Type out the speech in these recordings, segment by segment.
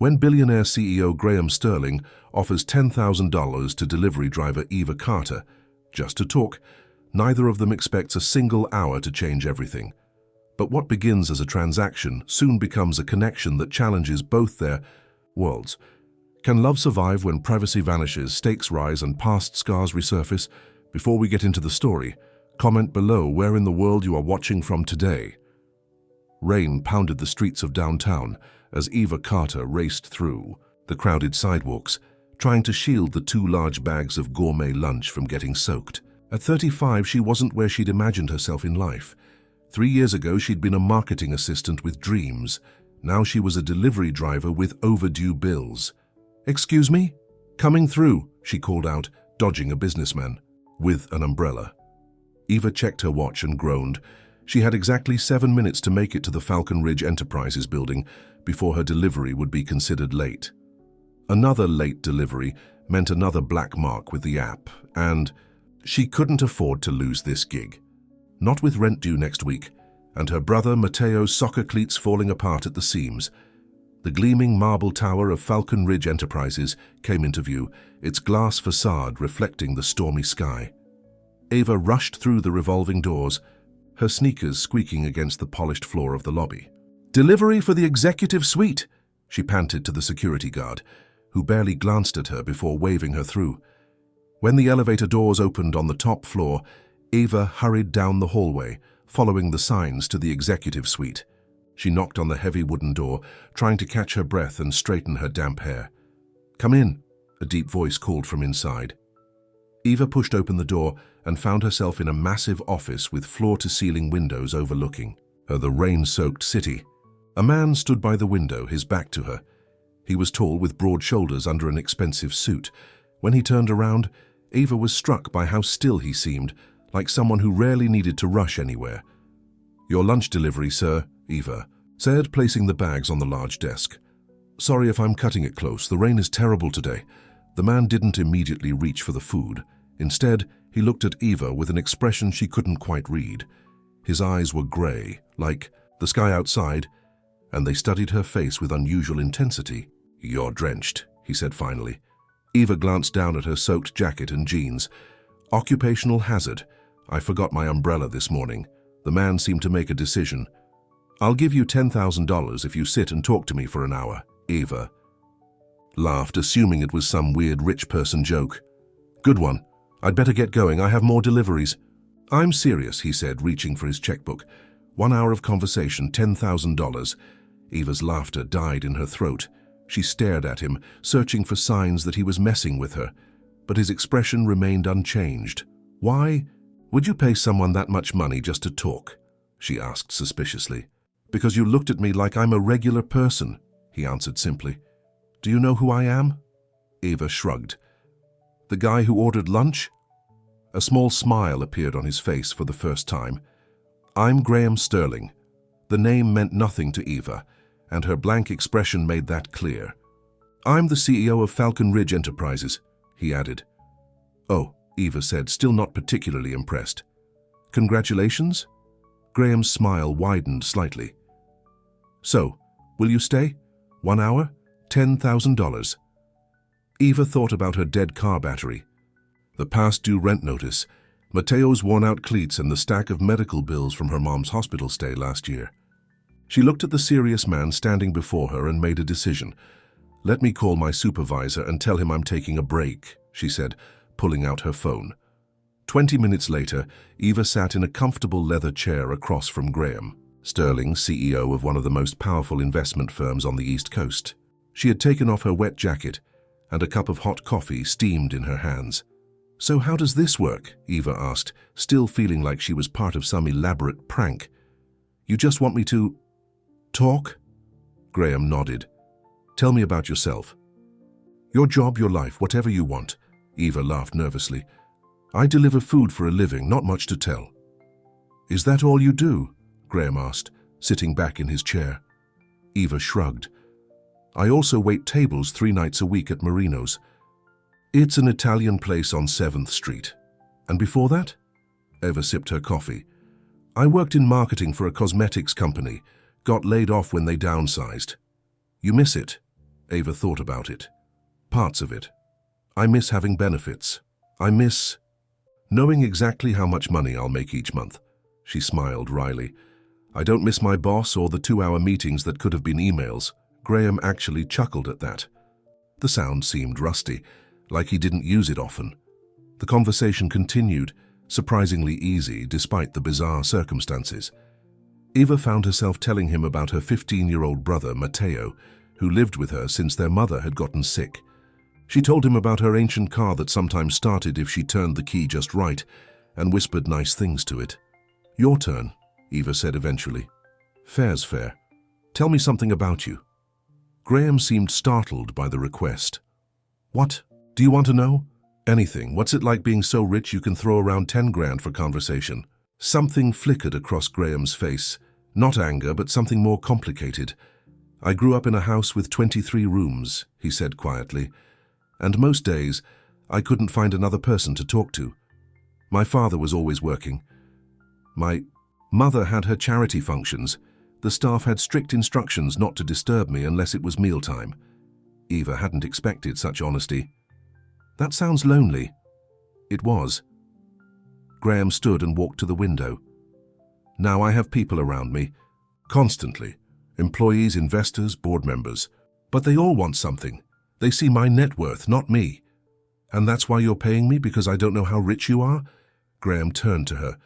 When billionaire CEO Graham Sterling offers $10,000 to delivery driver Eva Carter, just to talk, neither of them expects a single hour to change everything. But what begins as a transaction soon becomes a connection that challenges both their worlds. Can love survive when privacy vanishes, stakes rise, and past scars resurface? Before we get into the story, comment below where in the world you are watching from today. Rain pounded the streets of downtown as Eva Carter raced through the crowded sidewalks, trying to shield the two large bags of gourmet lunch from getting soaked. At 35, she wasn't where she'd imagined herself in life. 3 years ago, she'd been a marketing assistant with dreams. Now she was a delivery driver with overdue bills. "Excuse me?" "Coming through," she called out, dodging a businessman with an umbrella. Eva checked her watch and groaned. She had exactly 7 minutes to make it to the Falcon Ridge Enterprises building before her delivery would be considered late. Another late delivery meant another black mark with the app, and she couldn't afford to lose this gig. Not with rent due next week, and her brother Mateo's soccer cleats falling apart at the seams. The gleaming marble tower of Falcon Ridge Enterprises came into view, its glass facade reflecting the stormy sky. Eva rushed through the revolving doors, her sneakers squeaking against the polished floor of the lobby. "Delivery for the executive suite," she panted to the security guard, who barely glanced at her before waving her through. When the elevator doors opened on the top floor, Eva hurried down the hallway, following the signs to the executive suite. She knocked on the heavy wooden door, trying to catch her breath and straighten her damp hair. "Come in," a deep voice called from inside. Eva pushed open the door and found herself in a massive office with floor-to-ceiling windows overlooking the rain-soaked city. A man stood by the window, his back to her. He was tall with broad shoulders under an expensive suit. When he turned around, Eva was struck by how still he seemed, like someone who rarely needed to rush anywhere. "Your lunch delivery, sir," Eva said, placing the bags on the large desk. "Sorry if I'm cutting it close. The rain is terrible today." The man didn't immediately reach for the food. Instead, he looked at Eva with an expression she couldn't quite read. His eyes were gray, like the sky outside, and they studied her face with unusual intensity. "You're drenched," he said finally. Eva glanced down at her soaked jacket and jeans. "Occupational hazard. I forgot my umbrella this morning." The man seemed to make a decision. "I'll give you $10,000 if you sit and talk to me for an hour." Eva laughed, assuming it was some weird rich person joke. "Good one. I'd better get going. I have more deliveries." "I'm serious," he said, reaching for his checkbook. 1 hour of conversation, $10,000. Eva's laughter died in her throat. She stared at him, searching for signs that he was messing with her, but his expression remained unchanged. "Why would you pay someone that much money just to talk?" she asked suspiciously. "Because you looked at me like I'm a regular person," he answered simply. "Do you know who I am?" Eva shrugged. "The guy who ordered lunch?" A small smile appeared on his face for the first time. "I'm Graham Sterling." The name meant nothing to Eva, and her blank expression made that clear. "I'm the CEO of Falcon Ridge Enterprises," he added. "Oh," Eva said, still not particularly impressed. "Congratulations?" Graham's smile widened slightly. "So, will you stay? 1 hour? $10,000. Eva thought about her dead car battery, the past due rent notice, Mateo's worn-out cleats, and the stack of medical bills from her mom's hospital stay last year. She looked at the serious man standing before her and made a decision. "Let me call my supervisor and tell him I'm taking a break," she said, pulling out her phone. 20 minutes later, Eva sat in a comfortable leather chair across from Graham Sterling, CEO of one of the most powerful investment firms on the East Coast. She had taken off her wet jacket, and a cup of hot coffee steamed in her hands. "So how does this work?" Eva asked, still feeling like she was part of some elaborate prank. "You just want me to talk?" Graham nodded. "Tell me about yourself." "Your job, your life, whatever you want." Eva laughed nervously. "I deliver food for a living, not much to tell." "Is that all you do?" Graham asked, sitting back in his chair. Eva shrugged. "I also wait tables 3 nights a week at Marino's. It's an Italian place on 7th Street. And before that?" Eva sipped her coffee. "I worked in marketing for a cosmetics company, got laid off when they downsized." "You miss it?" Eva thought about it. Parts of it. I miss having benefits. I miss knowing exactly how much money I'll make each month. She smiled wryly. I don't miss my boss or the 2-hour meetings that could have been emails. Graham actually chuckled at that. The sound seemed rusty, like he didn't use it often. The conversation continued, surprisingly easy despite the bizarre circumstances. Eva found herself telling him about her 15-year-old brother, Matteo, who lived with her since their mother had gotten sick. She told him about her ancient car that sometimes started if she turned the key just right, and whispered nice things to it. Your turn, Eva said eventually. Fair's fair. Tell me something about you. Graham seemed startled by the request. What? Do you want to know? Anything. What's it like being so rich you can throw around 10 grand for conversation? Something flickered across Graham's face. Not anger, but something more complicated. I grew up in a house with 23 rooms, he said quietly, and most days I couldn't find another person to talk to. My father was always working. My mother had her charity functions. The staff had strict instructions not to disturb me unless it was mealtime. Eva hadn't expected such honesty. That sounds lonely. It was. Graham stood and walked to the window. Now I have people around me, constantly. Employees, investors, board members. But they all want something. They see my net worth, not me. And that's why you're paying me, because I don't know how rich you are? Graham turned to her.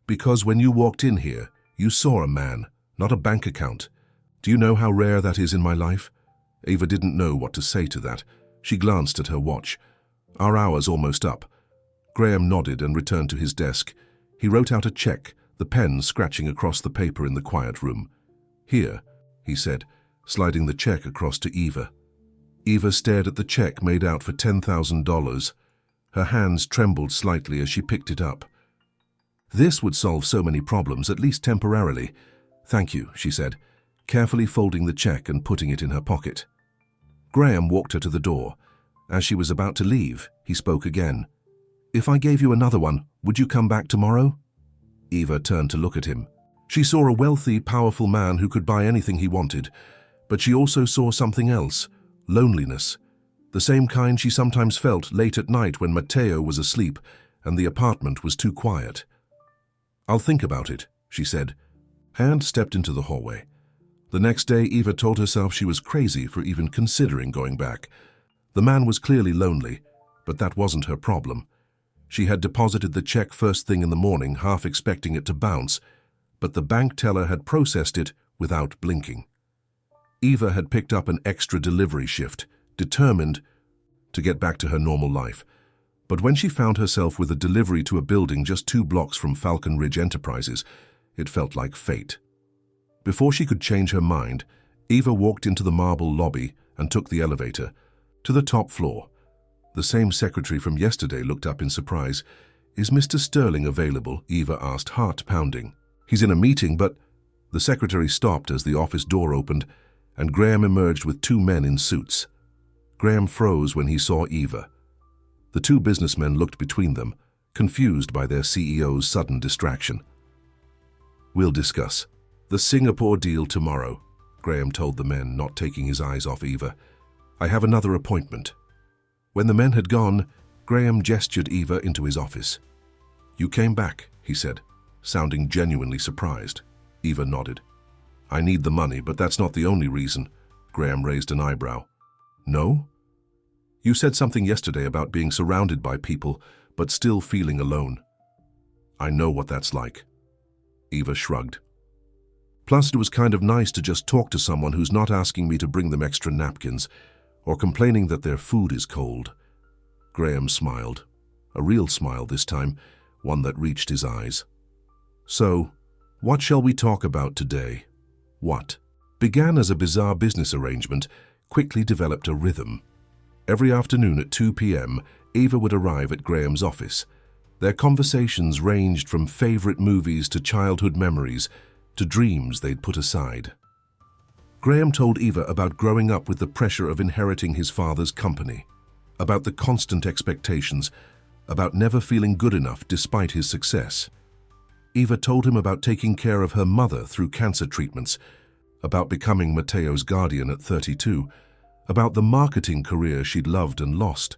Because when you walked in here, you saw a man, not a bank account. Do you know how rare that is in my life? Eva didn't know what to say to that. She glanced at her watch. Our hour's almost up. Graham nodded and returned to his desk. He wrote out a check, the pen scratching across the paper in the quiet room. Here, he said, sliding the check across to Eva. Eva stared at the check made out for $10,000. Her hands trembled slightly as she picked it up. This would solve so many problems, at least temporarily. Thank you, she said, carefully folding the check and putting it in her pocket. Graham walked her to the door. As she was about to leave, he spoke again. If I gave you another one, would you come back tomorrow? Eva turned to look at him. She saw a wealthy, powerful man who could buy anything he wanted, but she also saw something else, loneliness, the same kind she sometimes felt late at night when Matteo was asleep and the apartment was too quiet. I'll think about it, she said, and stepped into the hallway. The next day, Eva told herself she was crazy for even considering going back. The man was clearly lonely, but that wasn't her problem. She had deposited the check first thing in the morning, half expecting it to bounce, but the bank teller had processed it without blinking. Eva had picked up an extra delivery shift, determined to get back to her normal life. But when she found herself with a delivery to a building just 2 blocks from Falcon Ridge Enterprises, it felt like fate. Before she could change her mind, Eva walked into the marble lobby and took the elevator to the top floor. The same secretary from yesterday looked up in surprise. Is Mr. Sterling available? Eva asked, heart pounding. He's in a meeting, but... The secretary stopped as the office door opened, and Graham emerged with 2 men in suits. Graham froze when he saw Eva. The 2 businessmen looked between them, confused by their CEO's sudden distraction. We'll discuss the Singapore deal tomorrow, Graham told the men, not taking his eyes off Eva. I have another appointment. When the men had gone, Graham gestured Eva into his office. You came back, he said, sounding genuinely surprised. Eva nodded. I need the money, but that's not the only reason. Graham raised an eyebrow. No? You said something yesterday about being surrounded by people, but still feeling alone. I know what that's like. Eva shrugged. Plus, it was kind of nice to just talk to someone who's not asking me to bring them extra napkins, or complaining that their food is cold. Graham smiled. A real smile this time, one that reached his eyes. So, what shall we talk about today? What began as a bizarre business arrangement quickly developed a rhythm. Every afternoon at 2 p.m., Eva would arrive at Graham's office. Their conversations ranged from favorite movies to childhood memories to dreams they'd put aside. Graham told Eva about growing up with the pressure of inheriting his father's company, about the constant expectations, about never feeling good enough despite his success. Eva told him about taking care of her mother through cancer treatments, about becoming Matteo's guardian at 32, about the marketing career she'd loved and lost.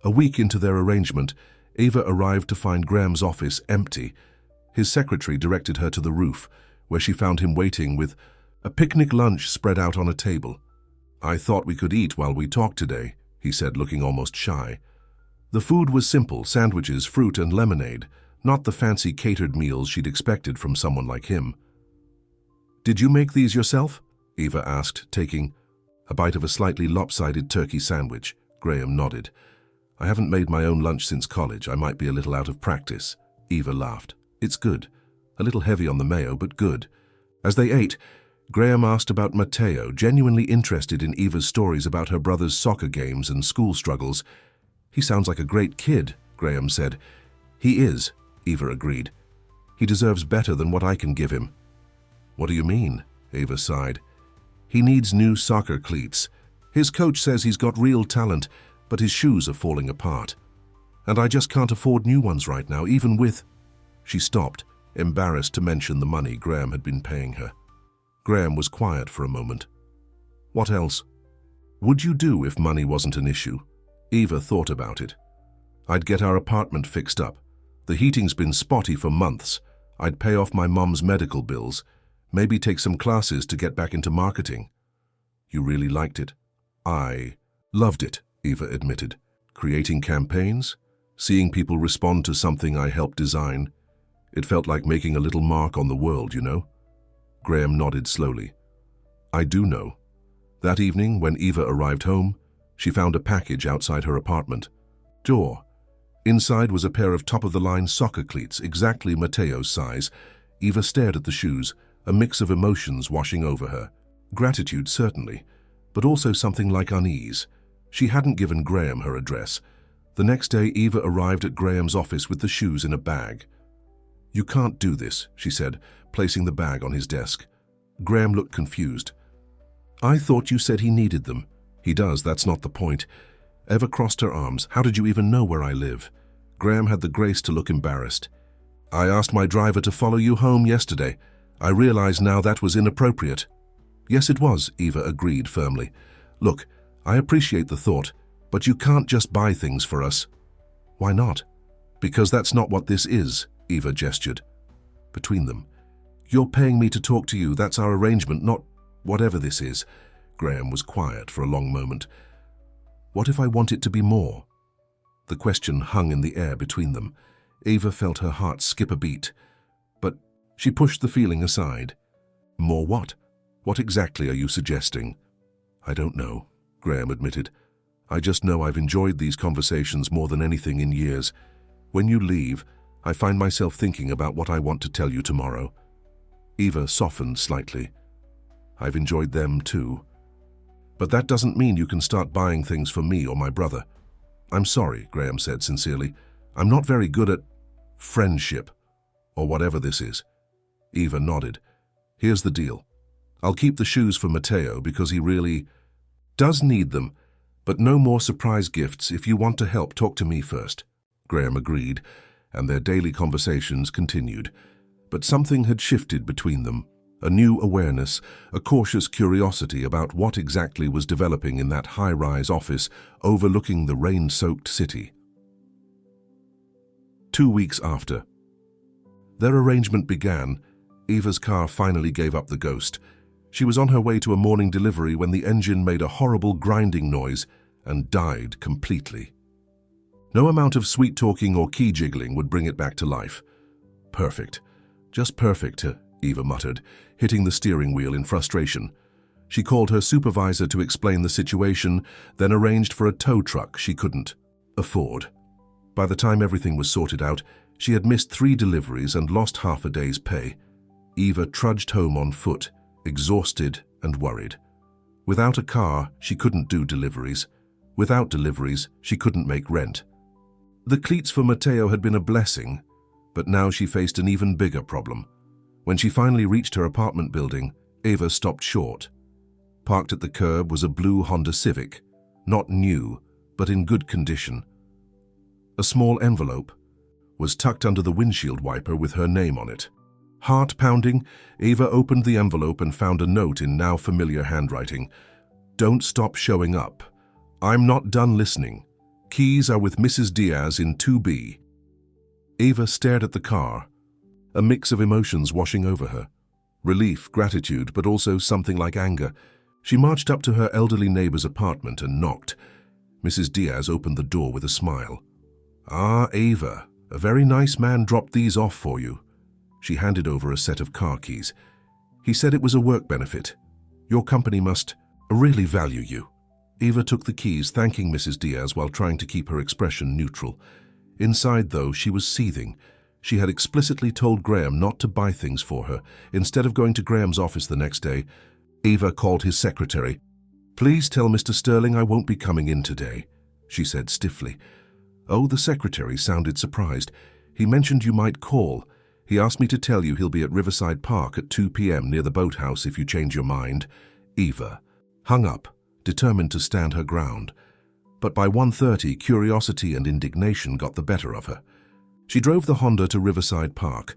A week into their arrangement, Ava arrived to find Graham's office empty. His secretary directed her to the roof, where she found him waiting with a picnic lunch spread out on a table. "I thought we could eat while we talked today," he said, looking almost shy. The food was simple: sandwiches, fruit, and lemonade, not the fancy catered meals she'd expected from someone like him. "Did you make these yourself?" Ava asked, taking a bite of a slightly lopsided turkey sandwich. Graham nodded. "I haven't made my own lunch since college. I might be a little out of practice." Ava laughed. "It's good. A little heavy on the mayo, but good." As they ate, Graham asked about Matteo, genuinely interested in Eva's stories about her brother's soccer games and school struggles. "He sounds like a great kid," Graham said. "He is," Eva agreed. "He deserves better than what I can give him." "What do you mean?" Ava sighed. "He needs new soccer cleats. His coach says he's got real talent, but his shoes are falling apart. And I just can't afford new ones right now, even with—" She stopped, embarrassed to mention the money Graham had been paying her. Graham was quiet for a moment. "What else?" "Would you do if money wasn't an issue?" Eva thought about it. "I'd get our apartment fixed up. The heating's been spotty for months. I'd pay off my mum's medical bills, maybe take some classes to get back into marketing." "You really liked it?" "I loved it," Eva admitted. "Creating campaigns, seeing people respond to something I helped design. It felt like making a little mark on the world, you know?" Graham nodded slowly. "I do know." That evening, when Eva arrived home, she found a package outside her apartment door. Inside was a pair of top-of-the-line soccer cleats, exactly Matteo's size. Eva stared at the shoes, a mix of emotions washing over her. Gratitude, certainly, but also something like unease. She hadn't given Graham her address. The next day, Eva arrived at Graham's office with the shoes in a bag. "You can't do this," she said, placing the bag on his desk. Graham looked confused. "I thought you said he needed them." "He does, that's not the point." Eva crossed her arms. "How did you even know where I live?" Graham had the grace to look embarrassed. "I asked my driver to follow you home yesterday. I realize now that was inappropriate." "Yes, it was," Eva agreed firmly. "Look, I appreciate the thought, but you can't just buy things for us." "Why not?" "Because that's not what this is," Eva gestured. Between them. "You're paying me to talk to you. That's our arrangement, not whatever this is." Graham was quiet for a long moment. "What if I want it to be more?" The question hung in the air between them. Eva felt her heart skip a beat, but she pushed the feeling aside. "More what? What exactly are you suggesting?" "I don't know," Graham admitted. "I just know I've enjoyed these conversations more than anything in years. When you leave, I find myself thinking about what I want to tell you tomorrow." Eva softened slightly. "I've enjoyed them too. But that doesn't mean you can start buying things for me or my brother." "I'm sorry," Graham said sincerely. "I'm not very good at friendship, or whatever this is." Eva nodded. "Here's the deal. I'll keep the shoes for Matteo because he really does need them, but no more surprise gifts. If you want to help, talk to me first." Graham agreed, and their daily conversations continued. But something had shifted between them. A new awareness, a cautious curiosity about what exactly was developing in that high-rise office overlooking the rain-soaked city. 2 weeks after. Their arrangement began. Eva's car finally gave up the ghost. She was on her way to a morning delivery when the engine made a horrible grinding noise and died completely. No amount of sweet-talking or key-jiggling would bring it back to life. "Perfect. Just perfect," Eva muttered, hitting the steering wheel in frustration. She called her supervisor to explain the situation, then arranged for a tow truck she couldn't afford. By the time everything was sorted out, she had missed 3 deliveries and lost half a day's pay. Eva trudged home on foot, exhausted and worried. Without a car, she couldn't do deliveries. Without deliveries, she couldn't make rent. The cleats for Matteo had been a blessing, but now she faced an even bigger problem. When she finally reached her apartment building, Eva stopped short. Parked at the curb was a blue Honda Civic, not new, but in good condition. A small envelope was tucked under the windshield wiper with her name on it. Heart pounding, Eva opened the envelope and found a note in now familiar handwriting. Don't stop showing up. I'm not done listening. Keys are with Mrs. Diaz in 2B. Eva stared at the car, a mix of emotions washing over her. Relief, gratitude, but also something like anger. She marched up to her elderly neighbor's apartment and knocked. Mrs. Diaz opened the door with a smile. "Ah, Eva, a very nice man dropped these off for you." She handed over a set of car keys. "He said it was a work benefit. Your company must really value you." Eva took the keys, thanking Mrs. Diaz while trying to keep her expression neutral. Inside, though, she was seething. She had explicitly told Graham not to buy things for her. Instead of going to Graham's office the next day, Eva called his secretary. "Please tell Mr. Sterling I won't be coming in today," she said stiffly. Oh, the secretary sounded surprised. "He mentioned you might call. He asked me to tell you he'll be at Riverside Park at 2 p.m. near the boathouse if you change your mind." Eva hung up, determined to stand her ground. But by 1:30, curiosity and indignation got the better of her. She drove the Honda to Riverside Park,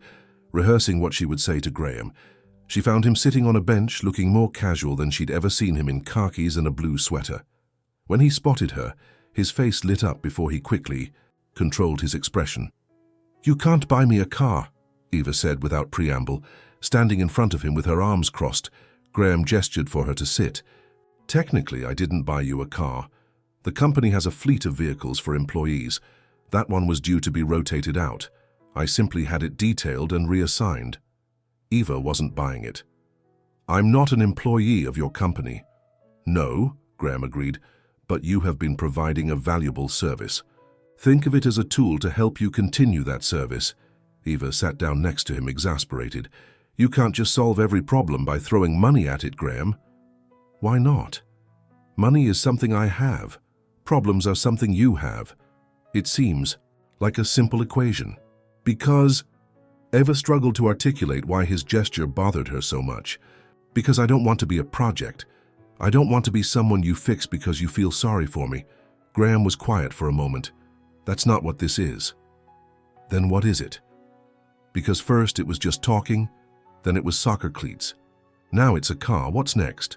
rehearsing what she would say to Graham. She found him sitting on a bench, looking more casual than she'd ever seen him, in khakis and a blue sweater. When he spotted her, his face lit up before he quickly controlled his expression. "You can't buy me a car," Eva said without preamble. Standing in front of him with her arms crossed, Graham gestured for her to sit. "Technically, I didn't buy you a car. The company has a fleet of vehicles for employees. That one was due to be rotated out. I simply had it detailed and reassigned." Eva wasn't buying it. "I'm not an employee of your company." "No," Graham agreed, "but you have been providing a valuable service. Think of it as a tool to help you continue that service." Eva sat down next to him, exasperated. "You can't just solve every problem by throwing money at it, Graham." "Why not? Money is something I have. Problems are something you have. It seems like a simple equation." "Because—" Eva struggled to articulate why his gesture bothered her so much. "Because I don't want to be a project. I don't want to be someone you fix because you feel sorry for me." Graham was quiet for a moment. "That's not what this is." "Then what is it?" "Because first it was just talking, then it was soccer cleats. Now it's a car. What's next?"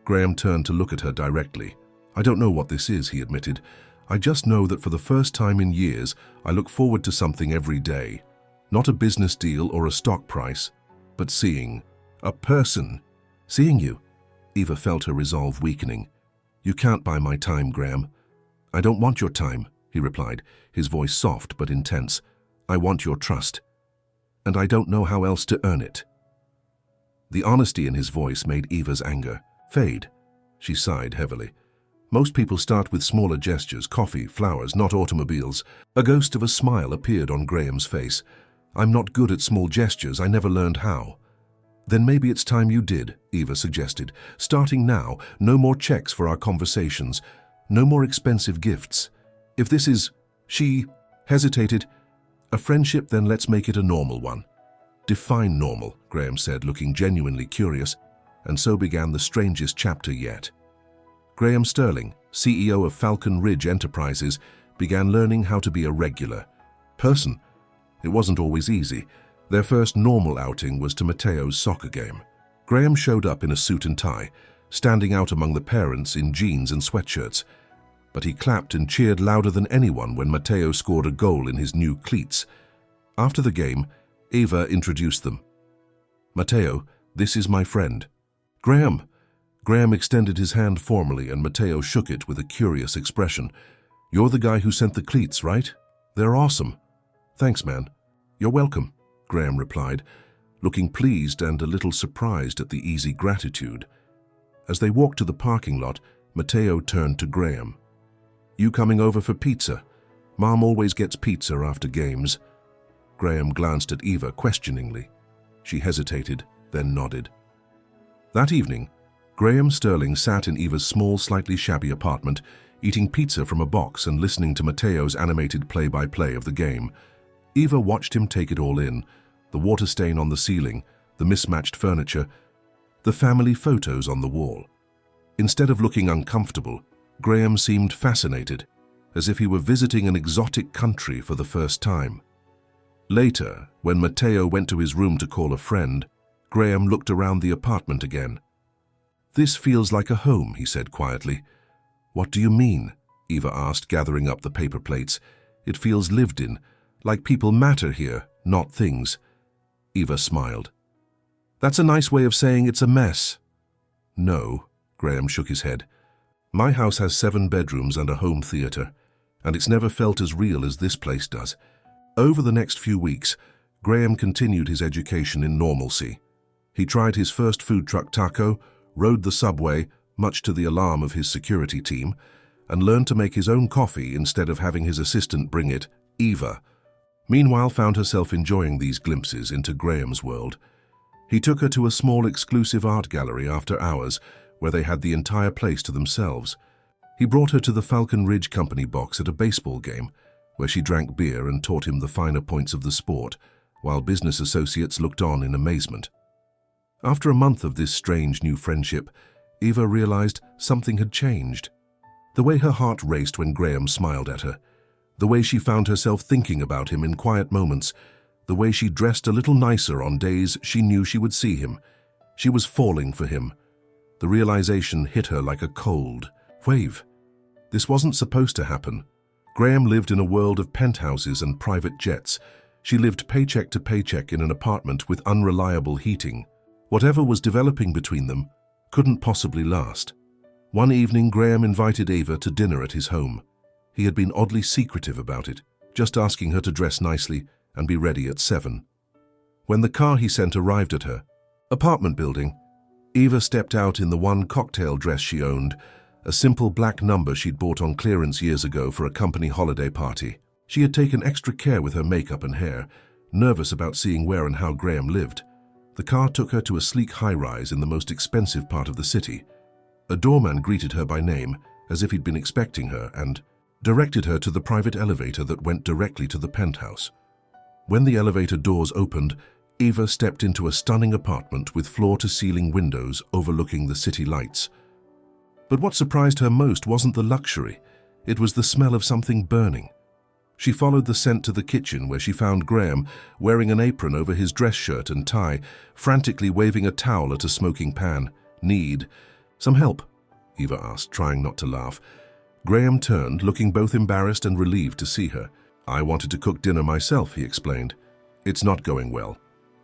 Graham turned to look at her directly. "I don't know what this is," he admitted. "I just know that for the first time in years, I look forward to something every day. Not a business deal or a stock price, but seeing a person." "Seeing you?" Eva felt her resolve weakening. "You can't buy my time, Graham." "I don't want your time," he replied, his voice soft but intense. "I want your trust. And I don't know how else to earn it." The honesty in his voice made Eva's anger fade. She sighed heavily. "Most people start with smaller gestures, coffee, flowers, not automobiles." A ghost of a smile appeared on Graham's face. "I'm not good at small gestures. I never learned how." "Then maybe it's time you did," Eva suggested. "Starting now, no more checks for our conversations. No more expensive gifts. If this is—" she hesitated, "a friendship, then let's make it a normal one." "Define normal," Graham said, looking genuinely curious, and so began the strangest chapter yet. Graham Sterling, CEO of Falcon Ridge Enterprises, began learning how to be a regular person. It wasn't always easy. Their first normal outing was to Mateo's soccer game. Graham showed up in a suit and tie, standing out among the parents in jeans and sweatshirts. But he clapped and cheered louder than anyone when Mateo scored a goal in his new cleats. After the game, Eva introduced them. "Mateo, this is my friend." "Graham." Graham extended his hand formally and Mateo shook it with a curious expression. "You're the guy who sent the cleats, right? They're awesome." "Thanks, man." "You're welcome," Graham replied, looking pleased and a little surprised at the easy gratitude. As they walked to the parking lot, Mateo turned to Graham. "You coming over for pizza? Mom always gets pizza after games." Graham glanced at Eva questioningly. She hesitated, then nodded. That evening, Graham Sterling sat in Eva's small, slightly shabby apartment, eating pizza from a box and listening to Mateo's animated play-by-play of the game. Eva watched him take it all in, the water stain on the ceiling, the mismatched furniture, the family photos on the wall. Instead of looking uncomfortable, Graham seemed fascinated, as if he were visiting an exotic country for the first time. Later, when Mateo went to his room to call a friend, Graham looked around the apartment again. "This feels like a home," he said quietly. "What do you mean?" Eva asked, gathering up the paper plates. "It feels lived in, like people matter here, not things." Eva smiled. "That's a nice way of saying it's a mess." "No," Graham shook his head. "My house has 7 bedrooms and a home theater, and it's never felt as real as this place does." Over the next few weeks, Graham continued his education in normalcy. He tried his first food truck taco, rode the subway, much to the alarm of his security team, and learned to make his own coffee instead of having his assistant bring it. Eva, meanwhile, found herself enjoying these glimpses into Graham's world. He took her to a small exclusive art gallery after hours, where they had the entire place to themselves. He brought her to the Falcon Ridge Company box at a baseball game, where she drank beer and taught him the finer points of the sport, while business associates looked on in amazement. After a month of this strange new friendship, Eva realized something had changed. The way her heart raced when Graham smiled at her, the way she found herself thinking about him in quiet moments, the way she dressed a little nicer on days she knew she would see him. She was falling for him. The realization hit her like a cold wave. This wasn't supposed to happen. Graham lived in a world of penthouses and private jets. She lived paycheck to paycheck in an apartment with unreliable heating. Whatever was developing between them couldn't possibly last. One evening, Graham invited Eva to dinner at his home. He had been oddly secretive about it, just asking her to dress nicely and be ready at 7. When the car he sent arrived at her apartment building, Eva stepped out in the one cocktail dress she owned, a simple black number she'd bought on clearance years ago for a company holiday party. She had taken extra care with her makeup and hair, nervous about seeing where and how Graham lived. The car took her to a sleek high-rise in the most expensive part of the city. A doorman greeted her by name, as if he'd been expecting her, and directed her to the private elevator that went directly to the penthouse. When the elevator doors opened, Eva stepped into a stunning apartment with floor-to-ceiling windows overlooking the city lights. But what surprised her most wasn't the luxury. It was the smell of something burning. She followed the scent to the kitchen, where she found Graham wearing an apron over his dress shirt and tie, frantically waving a towel at a smoking pan. "Need some help?" Eva asked, trying not to laugh. Graham turned, looking both embarrassed and relieved to see her. "I wanted to cook dinner myself," he explained. "It's not going well."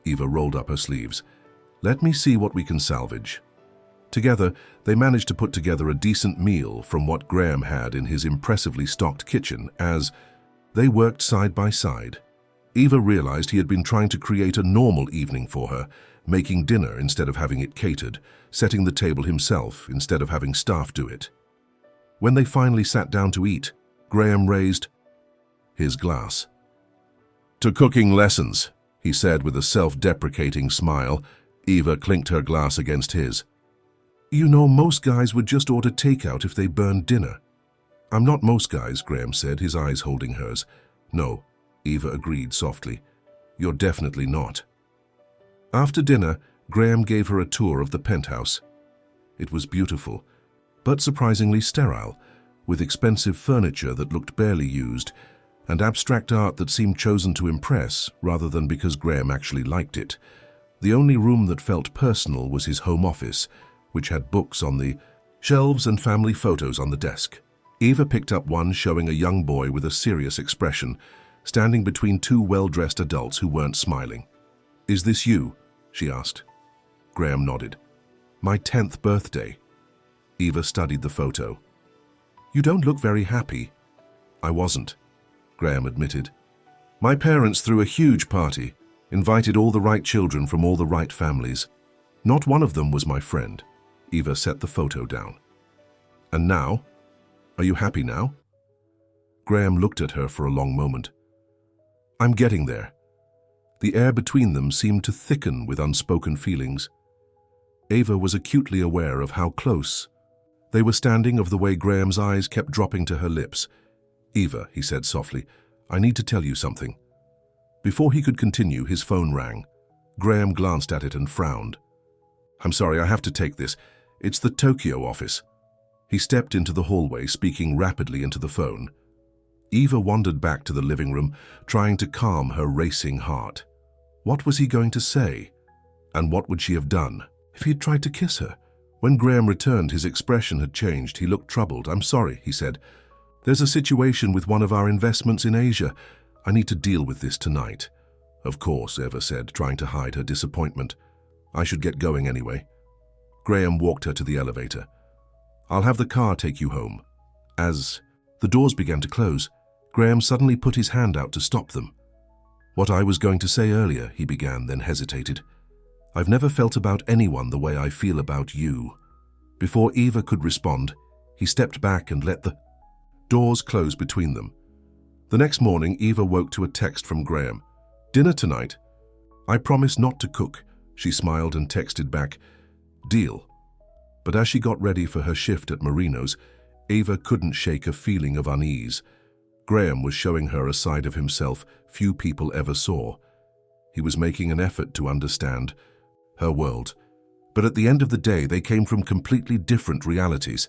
Eva rolled up her sleeves. "Let me see what we can salvage." Together, they managed to put together a decent meal from what Graham had in his impressively stocked kitchen. As they worked side by side, Eva realized he had been trying to create a normal evening for her, making dinner instead of having it catered, setting the table himself instead of having staff do it. When they finally sat down to eat, Graham raised his glass. "To cooking lessons," he said with a self-deprecating smile. Eva clinked her glass against his. "You know, most guys would just order takeout if they burned dinner." "I'm not most guys," Graham said, his eyes holding hers. "No," Eva agreed softly. "You're definitely not." After dinner, Graham gave her a tour of the penthouse. It was beautiful, but surprisingly sterile, with expensive furniture that looked barely used, and abstract art that seemed chosen to impress rather than because Graham actually liked it. The only room that felt personal was his home office, which had books on the shelves and family photos on the desk. Eva picked up one showing a young boy with a serious expression, standing between 2 well-dressed adults who weren't smiling. "Is this you?" she asked. Graham nodded. "My 10th birthday." Eva studied the photo. "You don't look very happy." "I wasn't," Graham admitted. "My parents threw a huge party, invited all the right children from all the right families. Not one of them was my friend." Eva set the photo down. "And now? Are you happy now?" Graham looked at her for a long moment. "I'm getting there." The air between them seemed to thicken with unspoken feelings. Eva was acutely aware of how close they were standing, of the way Graham's eyes kept dropping to her lips. "Eva," he said softly, "I need to tell you something." Before he could continue, his phone rang. Graham glanced at it and frowned. "I'm sorry, I have to take this. It's the Tokyo office." He stepped into the hallway, speaking rapidly into the phone. Eva wandered back to the living room, trying to calm her racing heart. What was he going to say? And what would she have done? If he had tried to kiss her? When Graham returned, his expression had changed. He looked troubled. "I'm sorry," he said. "There's a situation with one of our investments in Asia. I need to deal with this tonight." "Of course," Eva said, trying to hide her disappointment. "I should get going anyway." Graham walked her to the elevator. "I'll have the car take you home." As the doors began to close, Graham suddenly put his hand out to stop them. "What I was going to say earlier," he began, then hesitated. "I've never felt about anyone the way I feel about you." Before Eva could respond, he stepped back and let the doors close between them. The next morning, Eva woke to a text from Graham. "Dinner tonight?" "I promise not to cook," she smiled and texted back, "Deal." But as she got ready for her shift at Marino's, Eva couldn't shake a feeling of unease. Graham was showing her a side of himself few people ever saw. He was making an effort to understand her world. But at the end of the day, they came from completely different realities.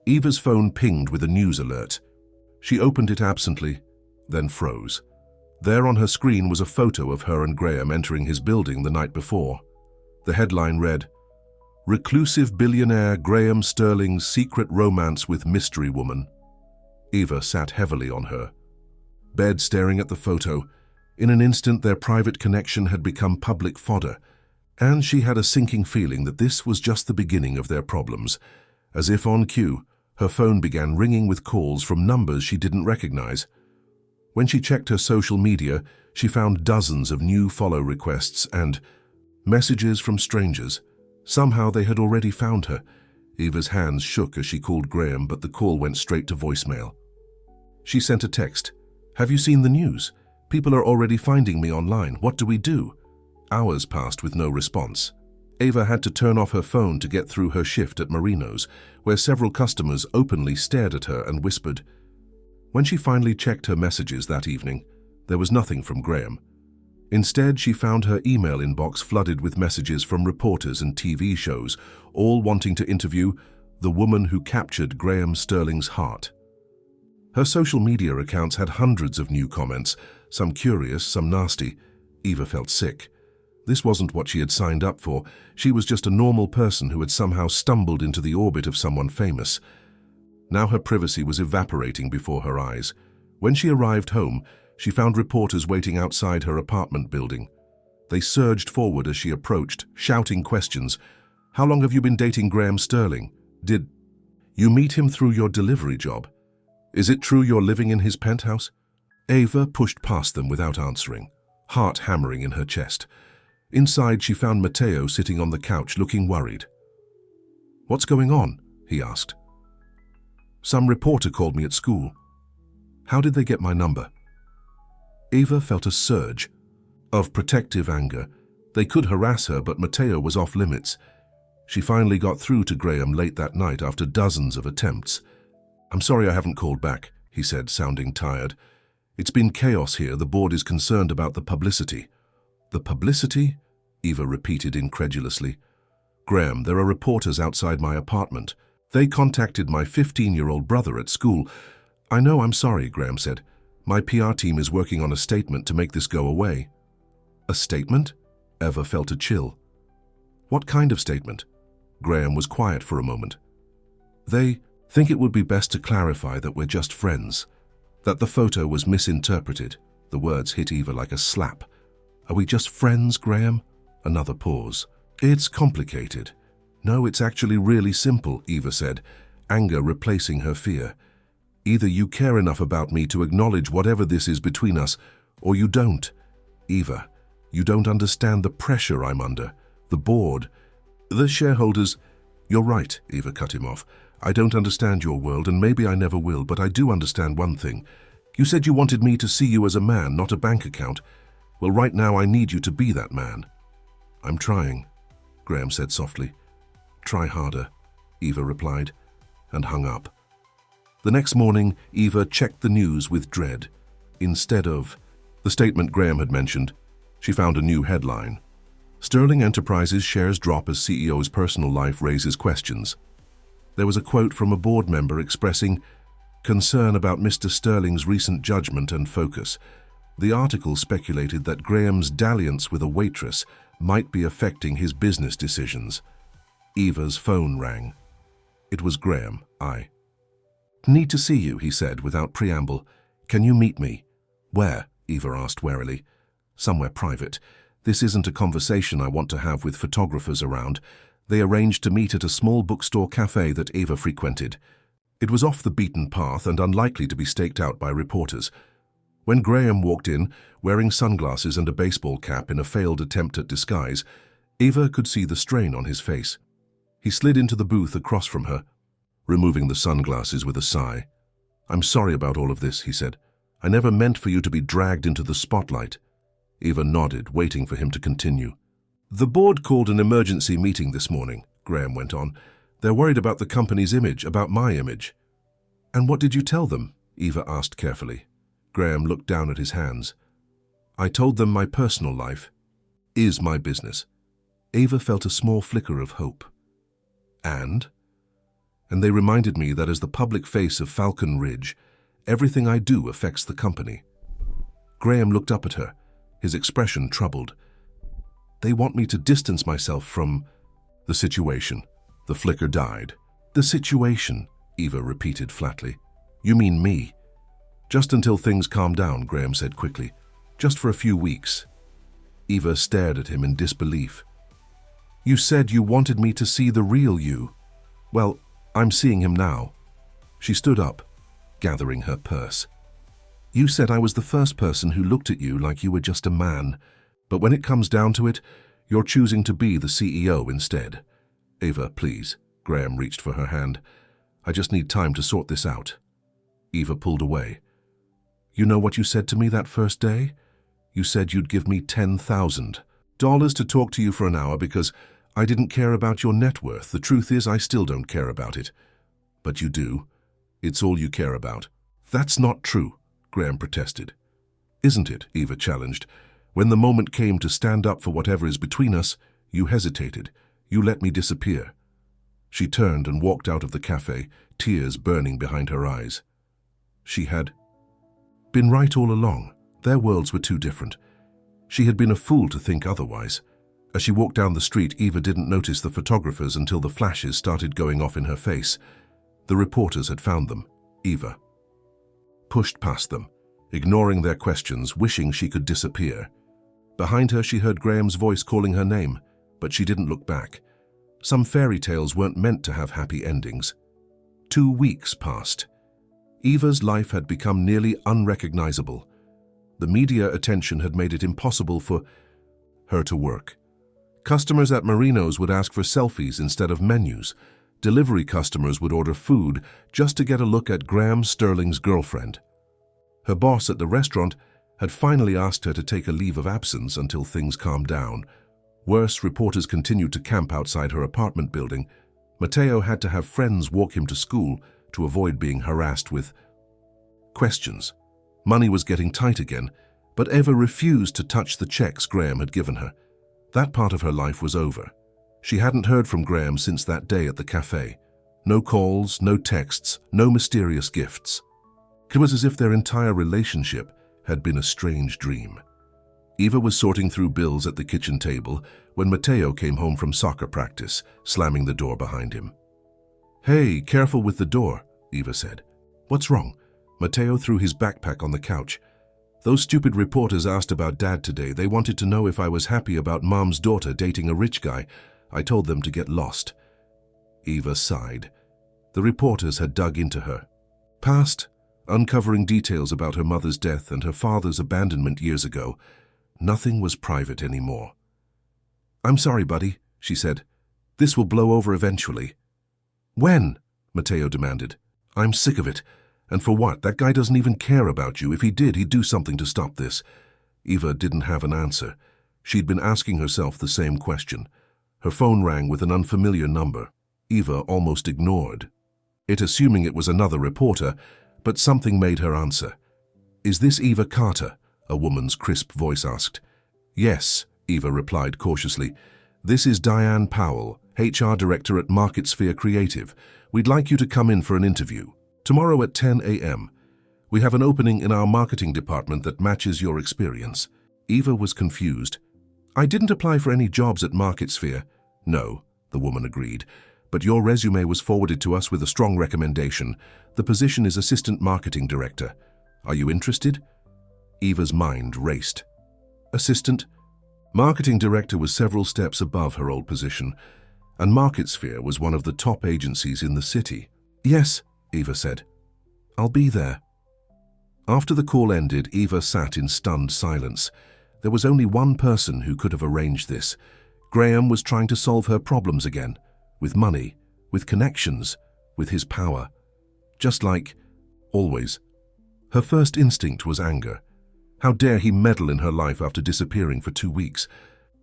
Eva's phone pinged with a news alert. She opened it absently, then froze. There on her screen was a photo of her and Graham entering his building the night before. The headline read, "Reclusive billionaire Graham Sterling's secret romance with mystery woman." Eva sat heavily on her bed, staring at the photo. In an instant, their private connection had become public fodder, and she had a sinking feeling that this was just the beginning of their problems. As if on cue, her phone began ringing with calls from numbers she didn't recognize. When she checked her social media, she found dozens of new follow requests and messages from strangers. Somehow they had already found her. Eva's hands shook as she called Graham, but the call went straight to voicemail. She sent a text. "Have you seen the news? People are already finding me online. What do we do?" Hours passed with no response. Eva had to turn off her phone to get through her shift at Marino's, where several customers openly stared at her and whispered. When she finally checked her messages that evening, there was nothing from Graham. Instead, she found her email inbox flooded with messages from reporters and TV shows, all wanting to interview the woman who captured Graham Sterling's heart. Her social media accounts had hundreds of new comments, some curious, some nasty. Eva felt sick. This wasn't what she had signed up for. She was just a normal person who had somehow stumbled into the orbit of someone famous. Now her privacy was evaporating before her eyes. When she arrived home, she found reporters waiting outside her apartment building. They surged forward as she approached, shouting questions. "How long have you been dating Graham Sterling? Did you meet him through your delivery job? Is it true you're living in his penthouse?" Eva pushed past them without answering, heart hammering in her chest. Inside, she found Matteo sitting on the couch, looking worried. "What's going on?" he asked. "Some reporter called me at school." "How did they get my number?" Eva felt a surge of protective anger. They could harass her, but Matteo was off limits. She finally got through to Graham late that night after dozens of attempts. "I'm sorry I haven't called back," he said, sounding tired. "It's been chaos here. The board is concerned about the publicity." "The publicity?" Eva repeated incredulously. "Graham, there are reporters outside my apartment. They contacted my 15-year-old brother at school." "I know, I'm sorry," Graham said. "My PR team is working on a statement to make this go away." "A statement?" Eva felt a chill. "What kind of statement?" Graham was quiet for a moment. "They think it would be best to clarify that we're just friends, that the photo was misinterpreted." The words hit Eva like a slap. "Are we just friends, Graham?" Another pause. "It's complicated." "No, it's actually really simple," Eva said, anger replacing her fear. "Either you care enough about me to acknowledge whatever this is between us, or you don't. Eva, you don't understand the pressure I'm under. The board, the shareholders—" "You're right," Eva cut him off. "I don't understand your world, and maybe I never will, but I do understand one thing. You said you wanted me to see you as a man, not a bank account. Well, right now I need you to be that man." "I'm trying," Graham said softly. "Try harder," Eva replied, and hung up. The next morning, Eva checked the news with dread. Instead of the statement Graham had mentioned, she found a new headline. "Sterling Enterprises shares drop as CEO's personal life raises questions." There was a quote from a board member expressing concern about Mr. Sterling's recent judgment and focus. The article speculated that Graham's dalliance with a waitress might be affecting his business decisions. Eva's phone rang. It was Graham. I need to see you, he said without preamble. Can you meet me? Where? Eva asked warily. Somewhere private. This isn't a conversation I want to have with photographers around. They arranged to meet at a small bookstore cafe that Eva frequented. It was off the beaten path and unlikely to be staked out by reporters. When Graham walked in, wearing sunglasses and a baseball cap in a failed attempt at disguise, Eva could see the strain on his face. He slid into the booth across from her, removing the sunglasses with a sigh. I'm sorry about all of this, he said. I never meant for you to be dragged into the spotlight. Eva nodded, waiting for him to continue. The board called an emergency meeting this morning, Graham went on. They're worried about the company's image, about my image. And what did you tell them? Eva asked carefully. Graham looked down at his hands. I told them my personal life is my business. Eva felt a small flicker of hope. And they reminded me that as the public face of Falcon Ridge, everything I do affects the company. Graham looked up at her, his expression troubled. They want me to distance myself from the situation. The flicker died. The situation, Eva repeated flatly. You mean me? Just until things calm down, Graham said quickly. Just for a few weeks. Eva stared at him in disbelief. You said you wanted me to see the real you. Well, I'm seeing him now. She stood up, gathering her purse. You said I was the first person who looked at you like you were just a man, but when it comes down to it, you're choosing to be the CEO instead. Eva, please. Graham reached for her hand. I just need time to sort this out. Eva pulled away. You know what you said to me that first day? You said you'd give me $10,000 to talk to you for an hour because I didn't care about your net worth. The truth is, I still don't care about it. But you do. It's all you care about. That's not true, Graham protested. Isn't it? Eva challenged. When the moment came to stand up for whatever is between us, you hesitated. You let me disappear. She turned and walked out of the cafe, tears burning behind her eyes. She had been right all along. Their worlds were too different. She had been a fool to think otherwise. As she walked down the street, Eva didn't notice the photographers until the flashes started going off in her face. The reporters had found them. Eva pushed past them, ignoring their questions, wishing she could disappear. Behind her, she heard Graham's voice calling her name, but she didn't look back. Some fairy tales weren't meant to have happy endings. 2 weeks passed. Eva's life had become nearly unrecognizable. The media attention had made it impossible for her to work. Customers at Marino's would ask for selfies instead of menus. Delivery customers would order food just to get a look at Graham Sterling's girlfriend. Her boss at the restaurant had finally asked her to take a leave of absence until things calmed down. Worse, reporters continued to camp outside her apartment building. Matteo had to have friends walk him to school to avoid being harassed with questions. Money was getting tight again, but Eva refused to touch the checks Graham had given her. That part of her life was over. She hadn't heard from Graham since that day at the cafe. No calls, no texts, no mysterious gifts. It was as if their entire relationship had been a strange dream. Eva was sorting through bills at the kitchen table when Matteo came home from soccer practice, slamming the door behind him. Hey, careful with the door, Eva said. What's wrong? Matteo threw his backpack on the couch. Those stupid reporters asked about Dad today. They wanted to know if I was happy about Mom's daughter dating a rich guy. I told them to get lost. Eva sighed. The reporters had dug into her past, uncovering details about her mother's death and her father's abandonment years ago. Nothing was private anymore. I'm sorry, buddy, she said. This will blow over eventually. When? Matteo demanded. I'm sick of it. And for what? That guy doesn't even care about you. If he did, he'd do something to stop this. Eva didn't have an answer. She'd been asking herself the same question. Her phone rang with an unfamiliar number. Eva almost ignored it, assuming it was another reporter, but something made her answer. Is this Eva Carter? A woman's crisp voice asked. Yes, Eva replied cautiously. This is Diane Powell, HR Director at MarketSphere Creative. We'd like you to come in for an interview. Tomorrow at 10 a.m. We have an opening in our marketing department that matches your experience. Eva was confused. I didn't apply for any jobs at MarketSphere. No, the woman agreed, but your resume was forwarded to us with a strong recommendation. The position is Assistant Marketing Director. Are you interested? Eva's mind raced. Assistant? Marketing Director was several steps above her old position, and MarketSphere was one of the top agencies in the city. Yes, Eva said. I'll be there. After the call ended, Eva sat in stunned silence. There was only one person who could have arranged this. Graham was trying to solve her problems again, with money, with connections, with his power. Just like, always. Her first instinct was anger. How dare he meddle in her life after disappearing for 2 weeks?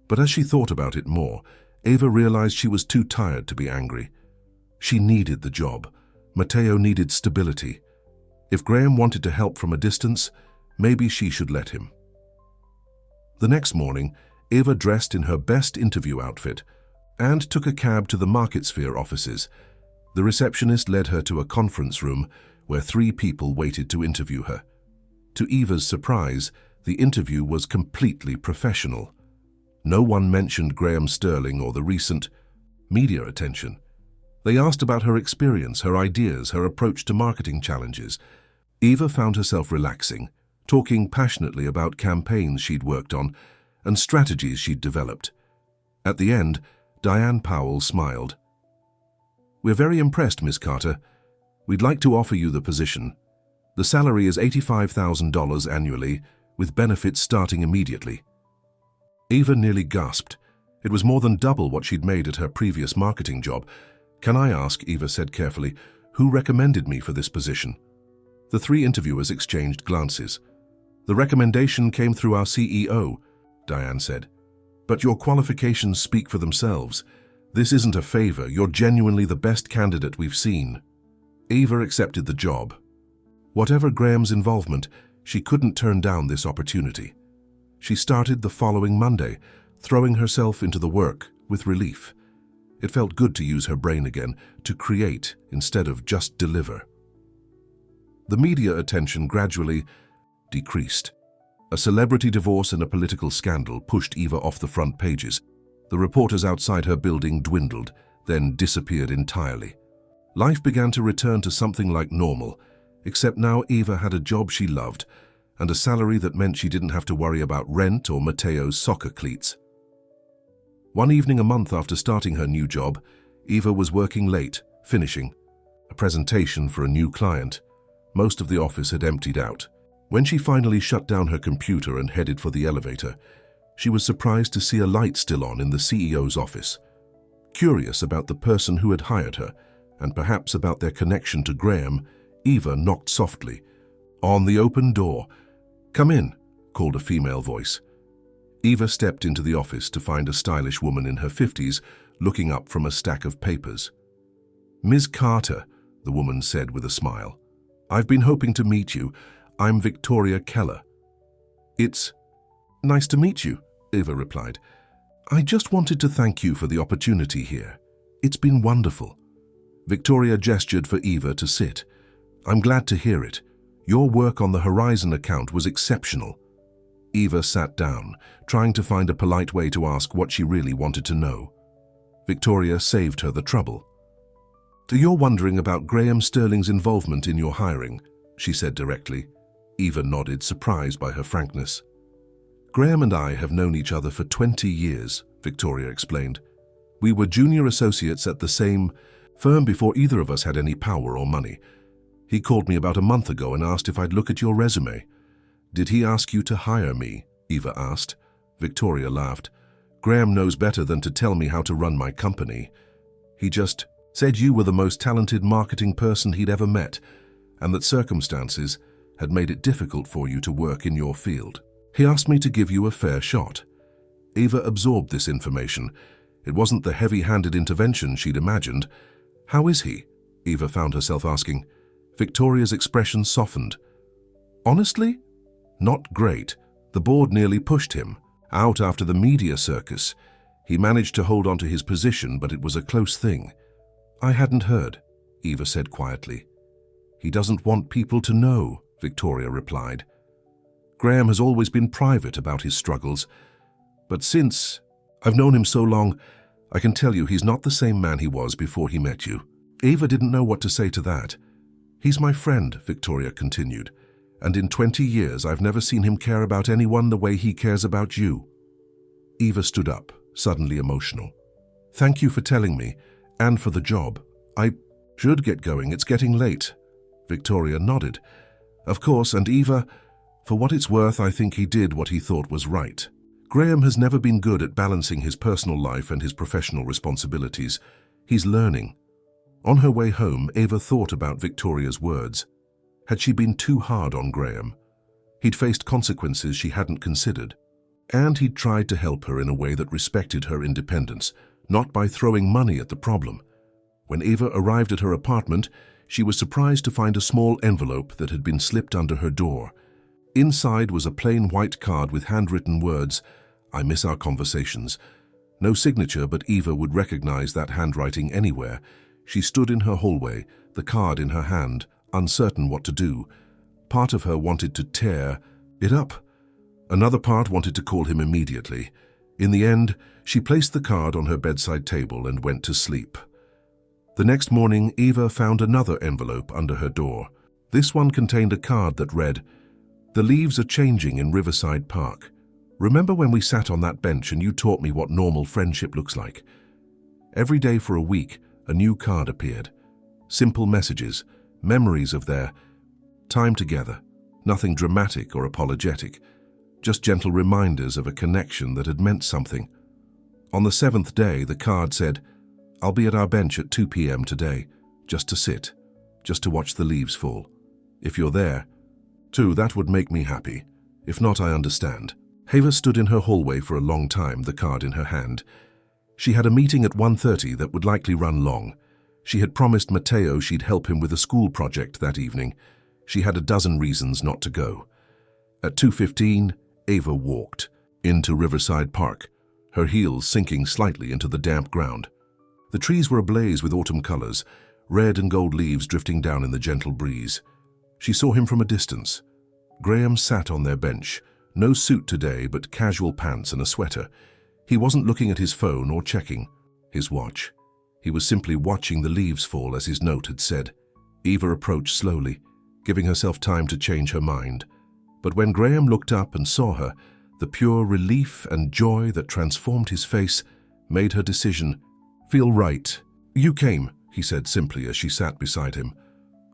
But as she thought about it more, Eva realized she was too tired to be angry. She needed the job. Matteo needed stability. If Graham wanted to help from a distance, maybe she should let him. The next morning, Eva dressed in her best interview outfit and took a cab to the MarketSphere offices. The receptionist led her to a conference room where 3 people waited to interview her. To Eva's surprise, the interview was completely professional. No one mentioned Graham Sterling or the recent media attention. They asked about her experience, her ideas, her approach to marketing challenges. Eva found herself relaxing, talking passionately about campaigns she'd worked on and strategies she'd developed. At the end, Diane Powell smiled. We're very impressed, Miss Carter. We'd like to offer you the position. The salary is $85,000 annually, with benefits starting immediately. Eva nearly gasped. It was more than double what she'd made at her previous marketing job. Can I ask, Eva said carefully, who recommended me for this position? The 3 interviewers exchanged glances. The recommendation came through our CEO, Diane said. But your qualifications speak for themselves. This isn't a favor. You're genuinely the best candidate we've seen. Eva accepted the job. Whatever Graham's involvement, she couldn't turn down this opportunity. She started the following Monday, throwing herself into the work with relief. It felt good to use her brain again, to create instead of just deliver. The media attention gradually decreased. A celebrity divorce and a political scandal pushed Eva off the front pages. The reporters outside her building dwindled, then disappeared entirely. Life began to return to something like normal, except now Eva had a job she loved and a salary that meant she didn't have to worry about rent or Matteo's soccer cleats. One evening a month after starting her new job, Eva was working late, finishing a presentation for a new client. Most of the office had emptied out. When she finally shut down her computer and headed for the elevator, she was surprised to see a light still on in the CEO's office. Curious about the person who had hired her, and perhaps about their connection to Graham, Eva knocked softly. On the open door. "Come in," called a female voice. Eva stepped into the office to find a stylish woman in her 50s looking up from a stack of papers. "Ms. Carter," the woman said with a smile. "I've been hoping to meet you. I'm Victoria Keller." "It's nice to meet you," Eva replied. "I just wanted to thank you for the opportunity here. It's been wonderful." Victoria gestured for Eva to sit. "I'm glad to hear it. Your work on the Horizon account was exceptional." Eva sat down, trying to find a polite way to ask what she really wanted to know. Victoria saved her the trouble. "So you're wondering about Graham Sterling's involvement in your hiring," she said directly. Eva nodded, surprised by her frankness. "Graham and I have known each other for 20 years, Victoria explained. "We were junior associates at the same firm before either of us had any power or money. He called me about a month ago and asked if I'd look at your resume." "Did he ask you to hire me?" Eva asked. Victoria laughed. "Graham knows better than to tell me how to run my company. He just said you were the most talented marketing person he'd ever met, and that circumstances had made it difficult for you to work in your field. He asked me to give you a fair shot." Eva absorbed this information. It wasn't the heavy-handed intervention she'd imagined. "How is he?" Eva found herself asking. Victoria's expression softened. "Honestly? Not great. The board nearly pushed him out after the media circus. He managed to hold on to his position, but it was a close thing." "I hadn't heard," Eva said quietly. "He doesn't want people to know," Victoria replied. "Graham has always been private about his struggles, but since I've known him so long, I can tell you he's not the same man he was before he met you." Eva didn't know what to say to that. "He's my friend," Victoria continued, "and in 20 years I've never seen him care about anyone the way he cares about you." Eva stood up, suddenly emotional. "Thank you for telling me, and for the job. I should get going, it's getting late." Victoria nodded. "Of course, and Eva, for what it's worth, I think he did what he thought was right. Graham has never been good at balancing his personal life and his professional responsibilities. He's learning." On her way home, Eva thought about Victoria's words. Had she been too hard on Graham? He'd faced consequences she hadn't considered. And he'd tried to help her in a way that respected her independence, not by throwing money at the problem. When Eva arrived at her apartment, she was surprised to find a small envelope that had been slipped under her door. Inside was a plain white card with handwritten words, "I miss our conversations." No signature, but Eva would recognize that handwriting anywhere. She stood in her hallway, the card in her hand, uncertain what to do. Part of her wanted to tear it up. Another part wanted to call him immediately. In the end, she placed the card on her bedside table and went to sleep. The next morning, Eva found another envelope under her door. This one contained a card that read, "The leaves are changing in Riverside Park. Remember when we sat on that bench and you taught me what normal friendship looks like?" Every day for a week, a new card appeared. Simple messages, memories of their time together. Nothing dramatic or apologetic. Just gentle reminders of a connection that had meant something. On the 7th day, the card said, "I'll be at our bench at 2 p.m. today, just to sit, just to watch the leaves fall. If you're there, too, that would make me happy. If not, I understand." Eva stood in her hallway for a long time, the card in her hand. She had a meeting at 1:30 that would likely run long. She had promised Matteo she'd help him with a school project that evening. She had a dozen reasons not to go. At 2:15, Eva walked into Riverside Park, her heels sinking slightly into the damp ground. The trees were ablaze with autumn colors, red and gold leaves drifting down in the gentle breeze. She saw him from a distance. Graham sat on their bench, no suit today but casual pants and a sweater. He wasn't looking at his phone or checking his watch. He was simply watching the leaves fall, as his note had said. Eva approached slowly, giving herself time to change her mind. But when Graham looked up and saw her, the pure relief and joy that transformed his face made her decision feel right. "You came," he said simply as she sat beside him.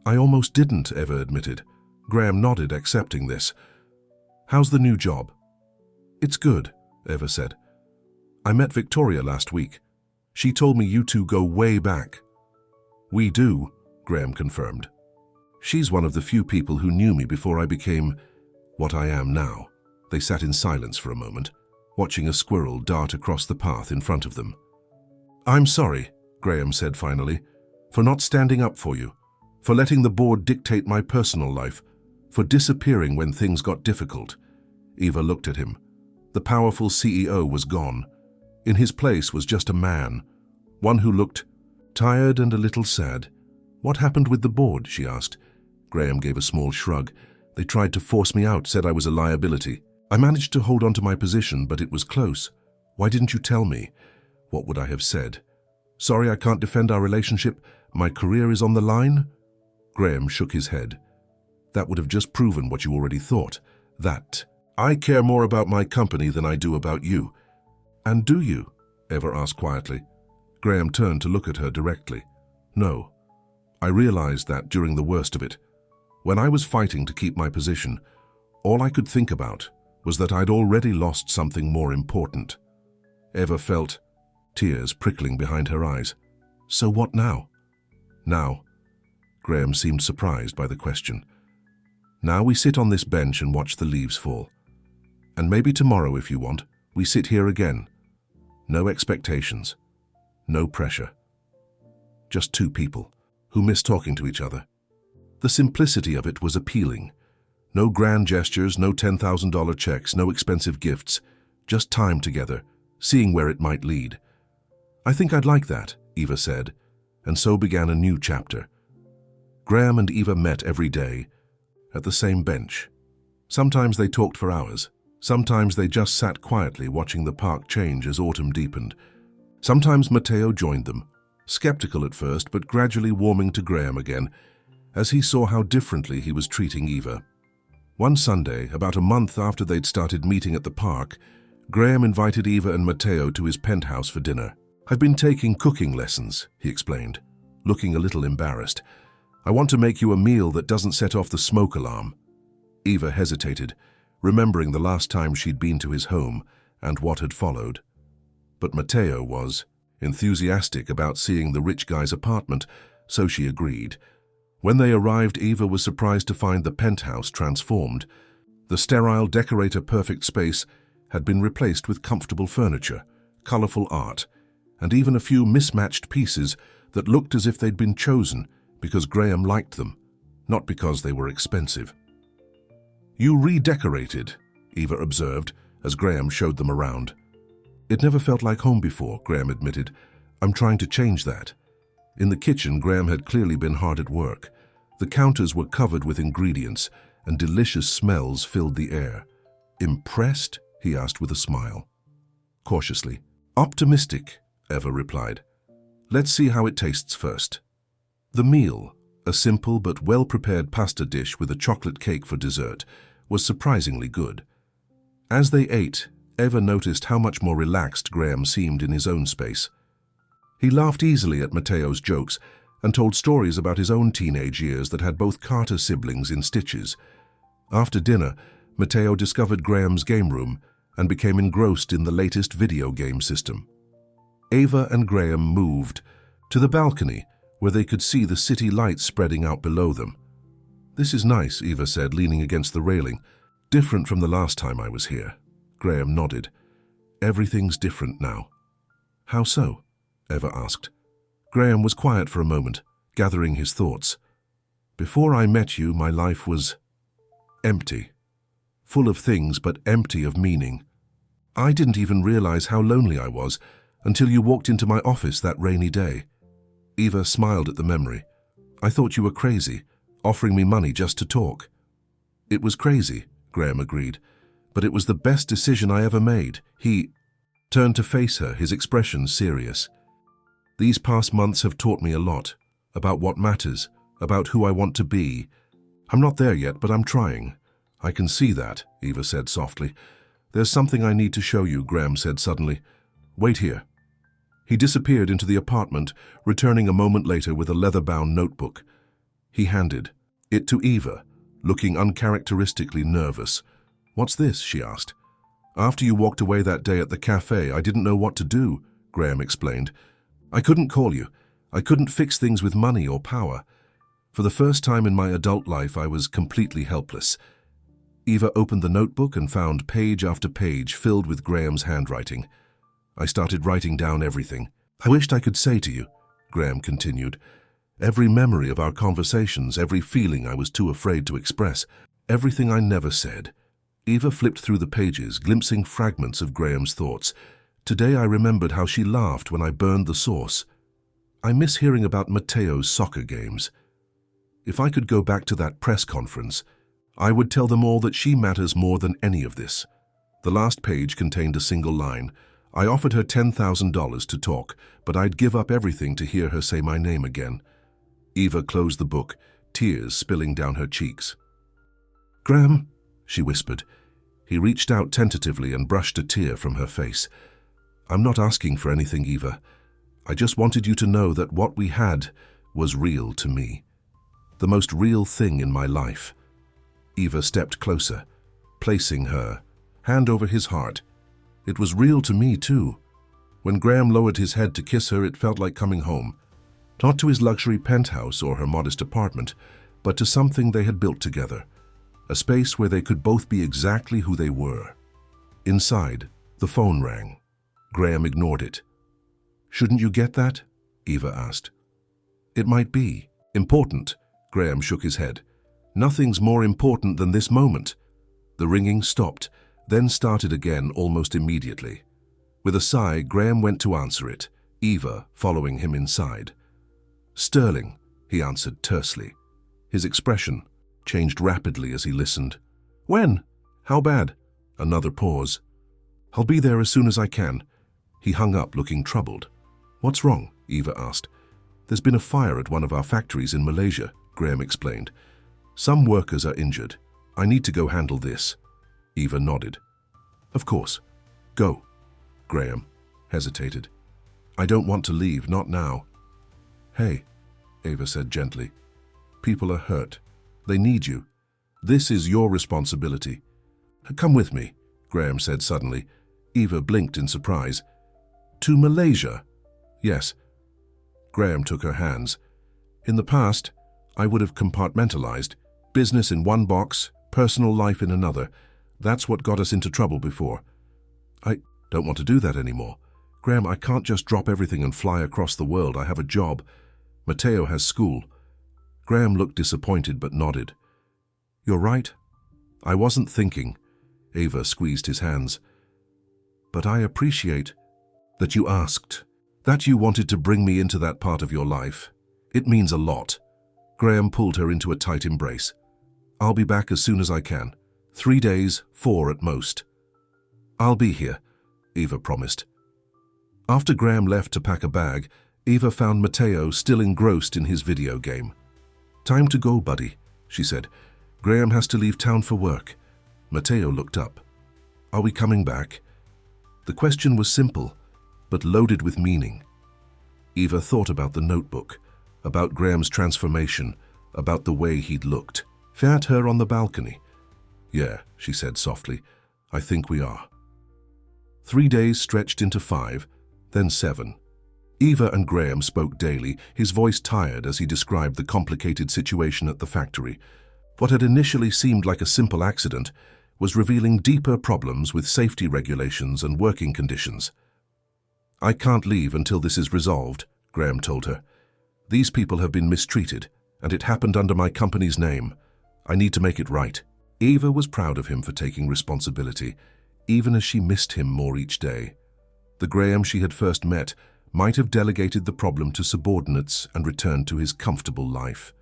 "I almost didn't," Eva admitted. Graham nodded, accepting this. "How's the new job?" "It's good," Eva said. "I met Victoria last week. She told me you two go way back." "We do," Graham confirmed. "She's one of the few people who knew me before I became what I am now." They sat in silence for a moment, watching a squirrel dart across the path in front of them. "I'm sorry," Graham said finally, "for not standing up for you, for letting the board dictate my personal life, for disappearing when things got difficult." Eva looked at him. The powerful CEO was gone. In his place was just a man, one who looked tired and a little sad. "What happened with the board?" she asked. Graham gave a small shrug. "They tried to force me out, said I was a liability. I managed to hold on to my position, but it was close. Why didn't you tell me?" What would I have said? "Sorry, I can't defend our relationship. My career is on the line?" Graham shook his head. "That would have just proven what you already thought. That I care more about my company than I do about you." "And do you?" Eva asked quietly. Graham turned to look at her directly. "No. I realized that during the worst of it. When I was fighting to keep my position, all I could think about was that I'd already lost something more important." Eva felt tears prickling behind her eyes. "So what now?" "Now?" Graham seemed surprised by the question. "Now we sit on this bench and watch the leaves fall. And maybe tomorrow, if you want, we sit here again. No expectations. No pressure. Just two people who miss talking to each other." The simplicity of it was appealing. No grand gestures, no $10,000 checks, no expensive gifts. Just time together, seeing where it might lead. "I think I'd like that," Eva said, and so began a new chapter. Graham and Eva met every day, at the same bench. Sometimes they talked for hours. Sometimes they just sat quietly watching the park change as autumn deepened. Sometimes Matteo joined them, skeptical at first but gradually warming to Graham again, as he saw how differently he was treating Eva. One Sunday, about a month after they'd started meeting at the park, Graham invited Eva and Matteo to his penthouse for dinner. "I've been taking cooking lessons," he explained, looking a little embarrassed. "I want to make you a meal that doesn't set off the smoke alarm." Eva hesitated, remembering the last time she'd been to his home and what had followed. But Matteo was enthusiastic about seeing the rich guy's apartment, so she agreed. When they arrived, Eva was surprised to find the penthouse transformed. The sterile, decorator-perfect space had been replaced with comfortable furniture, colorful art, and even a few mismatched pieces that looked as if they'd been chosen because Graham liked them, not because they were expensive. "You redecorated," Eva observed as Graham showed them around. "It never felt like home before," Graham admitted. "I'm trying to change that." In the kitchen, Graham had clearly been hard at work. The counters were covered with ingredients, and delicious smells filled the air. "Impressed?" he asked with a smile. Cautiously. "Optimistic," Eva replied. "Let's see how it tastes first." The meal, a simple but well-prepared pasta dish with a chocolate cake for dessert, was surprisingly good. As they ate, Eva noticed how much more relaxed Graham seemed in his own space. He laughed easily at Matteo's jokes and told stories about his own teenage years that had both Carter siblings in stitches. After dinner, Matteo discovered Graham's game room and became engrossed in the latest video game system. Eva and Graham moved to the balcony where they could see the city lights spreading out below them. "This is nice," Eva said, leaning against the railing. "Different from the last time I was here." Graham nodded. "Everything's different now." "How so?" Eva asked. Graham was quiet for a moment, gathering his thoughts. "Before I met you, my life was empty. Full of things, but empty of meaning. I didn't even realize how lonely I was until you walked into my office that rainy day." Eva smiled at the memory. "I thought you were crazy, offering me money just to talk." "It was crazy," Graham agreed, "but it was the best decision I ever made." He turned to face her, his expression serious. "These past months have taught me a lot, about what matters, about who I want to be. I'm not there yet, but I'm trying." "I can see that," Eva said softly. "There's something I need to show you," Graham said suddenly. "Wait here." He disappeared into the apartment, returning a moment later with a leather-bound notebook. He handed it to Eva, looking uncharacteristically nervous. "What's this?" she asked. "After you walked away that day at the cafe, I didn't know what to do," Graham explained. "I couldn't call you. I couldn't fix things with money or power. For the first time in my adult life, I was completely helpless." Eva opened the notebook and found page after page filled with Graham's handwriting. "I started writing down everything I wished I could say to you," Graham continued. "Every memory of our conversations, every feeling I was too afraid to express, everything I never said." Eva flipped through the pages, glimpsing fragments of Graham's thoughts. "Today I remembered how she laughed when I burned the sauce. I miss hearing about Matteo's soccer games. If I could go back to that press conference, I would tell them all that she matters more than any of this." The last page contained a single line. "I offered her $10,000 to talk, but I'd give up everything to hear her say my name again." Eva closed the book, tears spilling down her cheeks. "Graham," she whispered. He reached out tentatively and brushed a tear from her face. "I'm not asking for anything, Eva. I just wanted you to know that what we had was real to me. The most real thing in my life." Eva stepped closer, placing her hand over his heart. "It was real to me, too." When Graham lowered his head to kiss her, it felt like coming home. Not to his luxury penthouse or her modest apartment, but to something they had built together. A space where they could both be exactly who they were. Inside, the phone rang. Graham ignored it. "Shouldn't you get that?" Eva asked. "It might be important." Graham shook his head. "Nothing's more important than this moment." The ringing stopped, then started again almost immediately. With a sigh, Graham went to answer it, Eva following him inside. "Sterling," he answered tersely. His expression changed rapidly as he listened. "When? How bad?" Another pause. "I'll be there as soon as I can." He hung up looking troubled. "What's wrong?" Eva asked. "There's been a fire at one of our factories in Malaysia," Graham explained. "Some workers are injured. I need to go handle this." Eva nodded. "Of course. Go." Graham hesitated. "I don't want to leave, not now." "Hey," Eva said gently. "People are hurt. They need you. This is your responsibility." "Come with me," Graham said suddenly. Eva blinked in surprise. "To Malaysia?" "Yes." Graham took her hands. "In the past, I would have compartmentalized. Business in one box, personal life in another. That's what got us into trouble before. I don't want to do that anymore. Graham, I can't just drop everything and fly across the world. I have a job. Mateo has school." Graham looked disappointed but nodded. "You're right. I wasn't thinking." Eva squeezed his hands. "But I appreciate that you asked, that you wanted to bring me into that part of your life. It means a lot." Graham pulled her into a tight embrace. "I'll be back as soon as I can. 3 days, 4 at most." "I'll be here," Eva promised. After Graham left to pack a bag, Eva found Mateo still engrossed in his video game. "Time to go, buddy," she said. "Graham has to leave town for work." Mateo looked up. "Are we coming back?" The question was simple, but loaded with meaning. Eva thought about the notebook, about Graham's transformation, about the way he'd looked. At her on the balcony. "Yeah," she said softly, "I think we are." 3 days stretched into 5, then 7. Eva and Graham spoke daily, his voice tired as he described the complicated situation at the factory. What had initially seemed like a simple accident was revealing deeper problems with safety regulations and working conditions. "I can't leave until this is resolved," Graham told her. "These people have been mistreated, and it happened under my company's name. I need to make it right." Eva was proud of him for taking responsibility, even as she missed him more each day. The Graham she had first met might have delegated the problem to subordinates and returned to his comfortable life.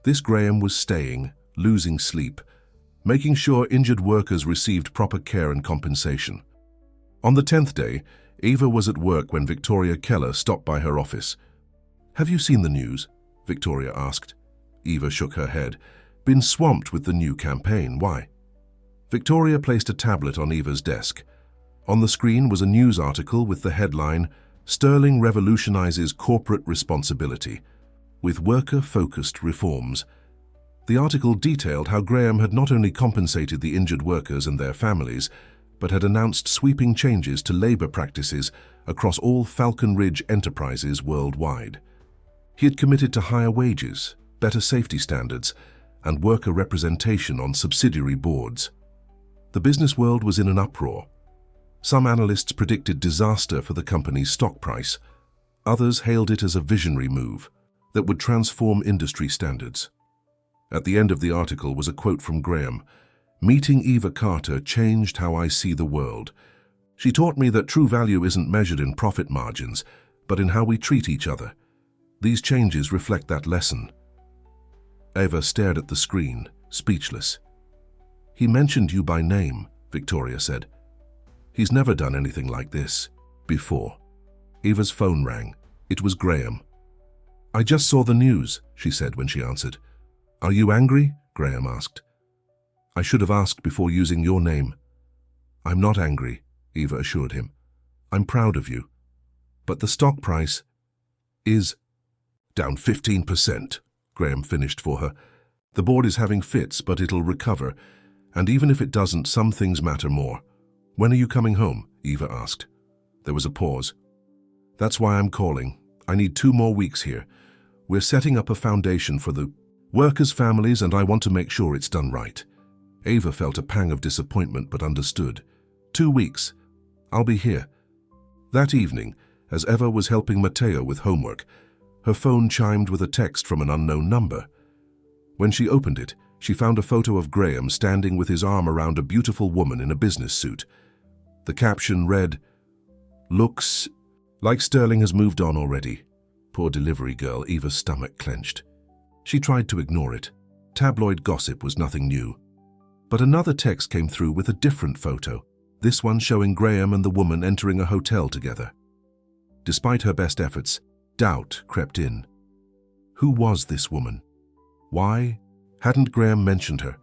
This Graham was staying, losing sleep, making sure injured workers received proper care and compensation. On the 10th day, Eva was at work when Victoria Keller stopped by her office. "Have you seen the news?" Victoria asked. Eva shook her head. "Been swamped with the new campaign. Why?" Victoria placed a tablet on Eva's desk. On the screen was a news article with the headline, "Sterling Revolutionizes Corporate Responsibility, with Worker-Focused Reforms." The article detailed how Graham had not only compensated the injured workers and their families, but had announced sweeping changes to labor practices across all Falcon Ridge enterprises worldwide. He had committed to higher wages, better safety standards, and worker representation on subsidiary boards. The business world was in an uproar. Some analysts predicted disaster for the company's stock price. Others hailed it as a visionary move that would transform industry standards. At the end of the article was a quote from Graham. "Meeting Eva Carter changed how I see the world. She taught me that true value isn't measured in profit margins, but in how we treat each other. These changes reflect that lesson." Eva stared at the screen, speechless. "He mentioned you by name," Victoria said. "He's never done anything like this before." Eva's phone rang. It was Graham. "I just saw the news," she said when she answered. "Are you angry?" Graham asked. "I should have asked before using your name." "I'm not angry," Eva assured him. "I'm proud of you. But the stock price is down 15%, Graham finished for her. "The board is having fits, but it'll recover. And even if it doesn't, some things matter more." "When are you coming home?" Eva asked. There was a pause. "That's why I'm calling. I need 2 more weeks here. We're setting up a foundation for the workers' families, and I want to make sure it's done right." Eva felt a pang of disappointment but understood. 2 weeks. I'll be here." That evening, as Eva was helping Mateo with homework, her phone chimed with a text from an unknown number. When she opened it, she found a photo of Graham standing with his arm around a beautiful woman in a business suit. The caption read, "Looks like Sterling has moved on already." Poor delivery girl, Eva's stomach clenched. She tried to ignore it. Tabloid gossip was nothing new. But another text came through with a different photo. this one showing Graham and the woman entering a hotel together. Despite her best efforts, doubt crept in. Who was this woman? Why? Hadn't Graham mentioned her?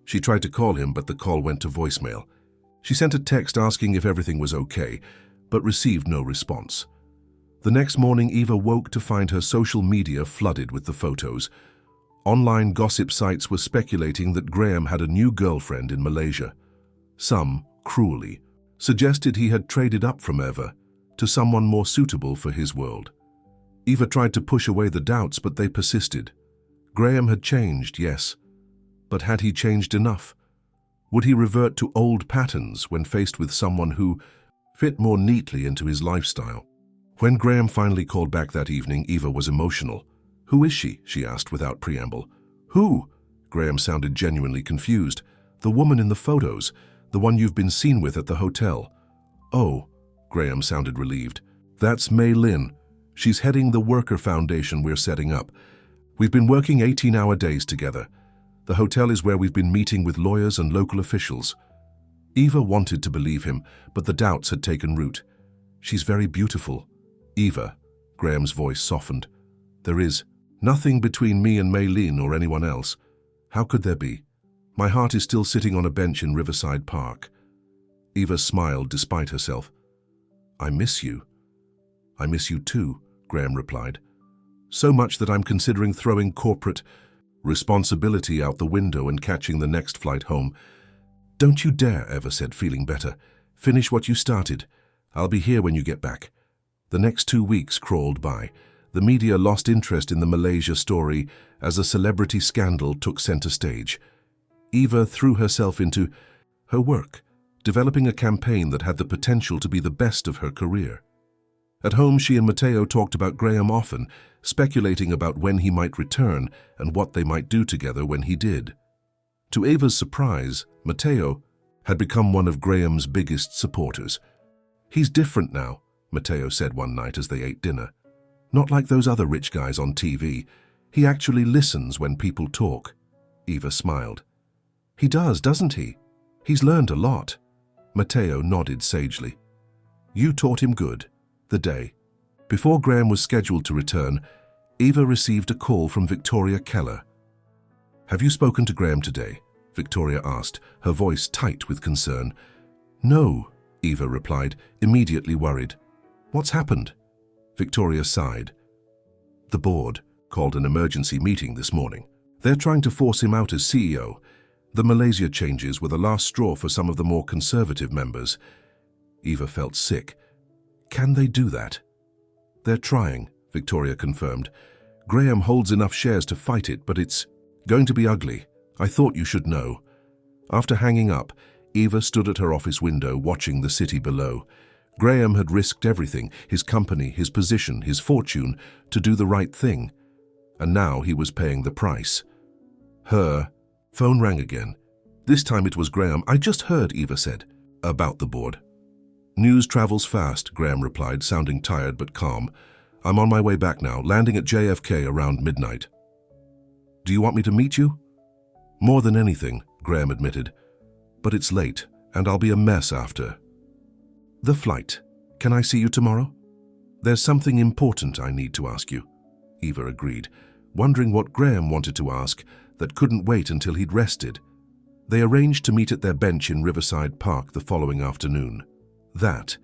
She tried to call him, but the call went to voicemail. She sent a text asking if everything was okay, but received no response. The next morning, Eva woke to find her social media flooded with the photos. Online gossip sites were speculating that Graham had a new girlfriend in Malaysia. Some, cruelly, suggested he had traded up from Eva to someone more suitable for his world. Eva tried to push away the doubts, but they persisted. Graham had changed, yes, but had he changed enough? Would he revert to old patterns when faced with someone who fit more neatly into his lifestyle? When Graham finally called back that evening, Eva was emotional. "Who is she?" she asked without preamble. "Who?" Graham sounded genuinely confused. "The woman in the photos, the one you've been seen with at the hotel." "Oh," Graham sounded relieved. "That's Mei Lin. She's heading the worker foundation we're setting up. We've been working 18-hour days together. The hotel is where we've been meeting with lawyers and local officials." Eva wanted to believe him, but the doubts had taken root. "She's very beautiful." "Eva," Graham's voice softened. "There is nothing between me and Mei Lin or anyone else. How could there be? My heart is still sitting on a bench in Riverside Park." Eva smiled despite herself. "I miss you." "I miss you too," Graham replied. "So much that I'm considering throwing corporate responsibility out the window and catching the next flight home." "Don't you dare," Eva said, feeling better. "Finish what you started. I'll be here when you get back." The next 2 weeks crawled by. The media lost interest in the Malaysia story as a celebrity scandal took center stage. Eva threw herself into her work, developing a campaign that had the potential to be the best of her career. At home, she and Mateo talked about Graham often, speculating about when he might return and what they might do together when he did. To Eva's surprise, Mateo had become one of Graham's biggest supporters. "He's different now," Mateo said one night as they ate dinner. "Not like those other rich guys on TV. He actually listens when people talk." Eva smiled. "He does, doesn't he? He's learned a lot." Mateo nodded sagely. "You taught him good." The day before Graham was scheduled to return, Eva received a call from Victoria Keller. "Have you spoken to Graham today?" Victoria asked, her voice tight with concern. "No," Eva replied, immediately worried. "What's happened?" Victoria sighed. "The board called an emergency meeting this morning. They're trying to force him out as CEO. The Malaysia changes were the last straw for some of the more conservative members." Eva felt sick. "Can they do that?" "They're trying," Victoria confirmed. "Graham holds enough shares to fight it, but it's going to be ugly. I thought you should know." After hanging up, Eva stood at her office window watching the city below. Graham had risked everything, his company, his position, his fortune, to do the right thing. And now he was paying the price. Her phone rang again. This time it was Graham. "I just heard," Eva said, "about the board." "News travels fast," Graham replied, sounding tired but calm. "I'm on my way back now, landing at JFK around midnight." "Do you want me to meet you?" "More than anything," Graham admitted. "But it's late, and I'll be a mess after." "The flight. Can I see you tomorrow?" "There's something important I need to ask you," Eva agreed, wondering what Graham wanted to ask that couldn't wait until he'd rested. They arranged to meet at their bench in Riverside Park the following afternoon. That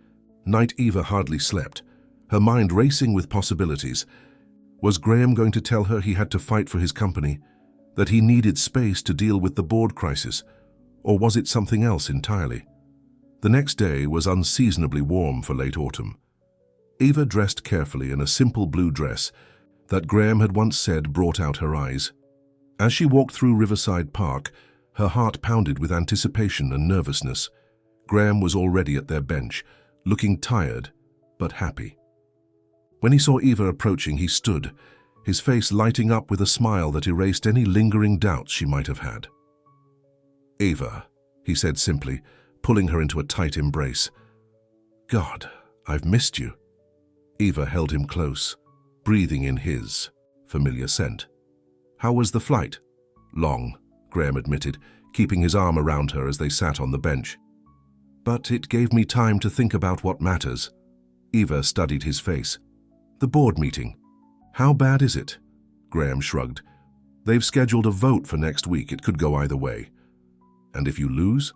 night Eva hardly slept, her mind racing with possibilities. Was Graham going to tell her he had to fight for his company, that he needed space to deal with the board crisis, or was it something else entirely? The next day was unseasonably warm for late autumn. Eva dressed carefully in a simple blue dress that Graham had once said brought out her eyes. As she walked through Riverside Park, her heart pounded with anticipation and nervousness. Graham was already at their bench, looking tired but happy. When he saw Eva approaching, he stood, his face lighting up with a smile that erased any lingering doubts she might have had. "Eva," he said simply, pulling her into a tight embrace. "God, I've missed you." Eva held him close, breathing in his familiar scent. "How was the flight?" "Long," Graham admitted, keeping his arm around her as they sat on the bench. But it gave me time to think about what matters. Eva studied his face. The board meeting. How bad is it? Graham shrugged. They've scheduled a vote for next week. It could go either way. And if you lose?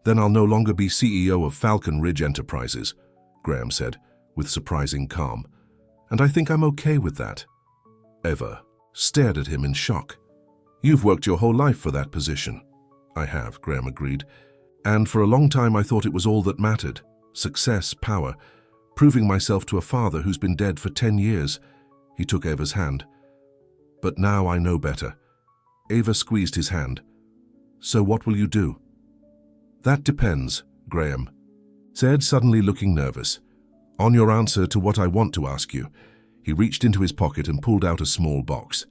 Then I'll no longer be CEO of Falcon Ridge Enterprises, Graham said, with surprising calm. And I think I'm okay with that. Eva stared at him in shock. You've worked your whole life for that position. I have, Graham agreed. And for a long time I thought it was all that mattered. Success, power, proving myself to a father who's been dead for 10 years. He took Eva's hand. But now I know better. Eva squeezed his hand. So what will you do? That depends, Graham said, suddenly looking nervous. On your answer to what I want to ask you. He reached into his pocket and pulled out a small box.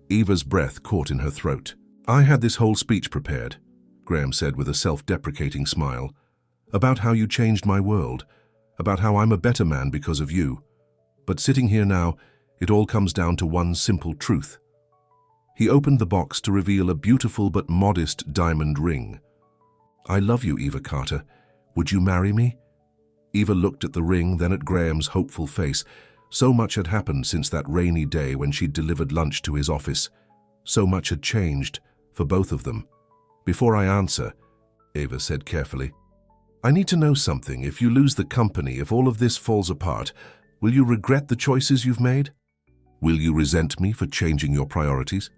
Eva's breath caught in her throat. I had this whole speech prepared, Graham said with a self-deprecating smile, about how you changed my world, about how I'm a better man because of you. But sitting here now, it all comes down to one simple truth. He opened the box to reveal a beautiful but modest diamond ring. I love you, Eva Carter. Would you marry me? Eva looked at the ring, then at Graham's hopeful face. So much had happened since that rainy day when she'd delivered lunch to his office. So much had changed for both of them. Before I answer, Eva said carefully, I need to know something. If you lose the company, if all of this falls apart, will you regret the choices you've made? Will you resent me for changing your priorities?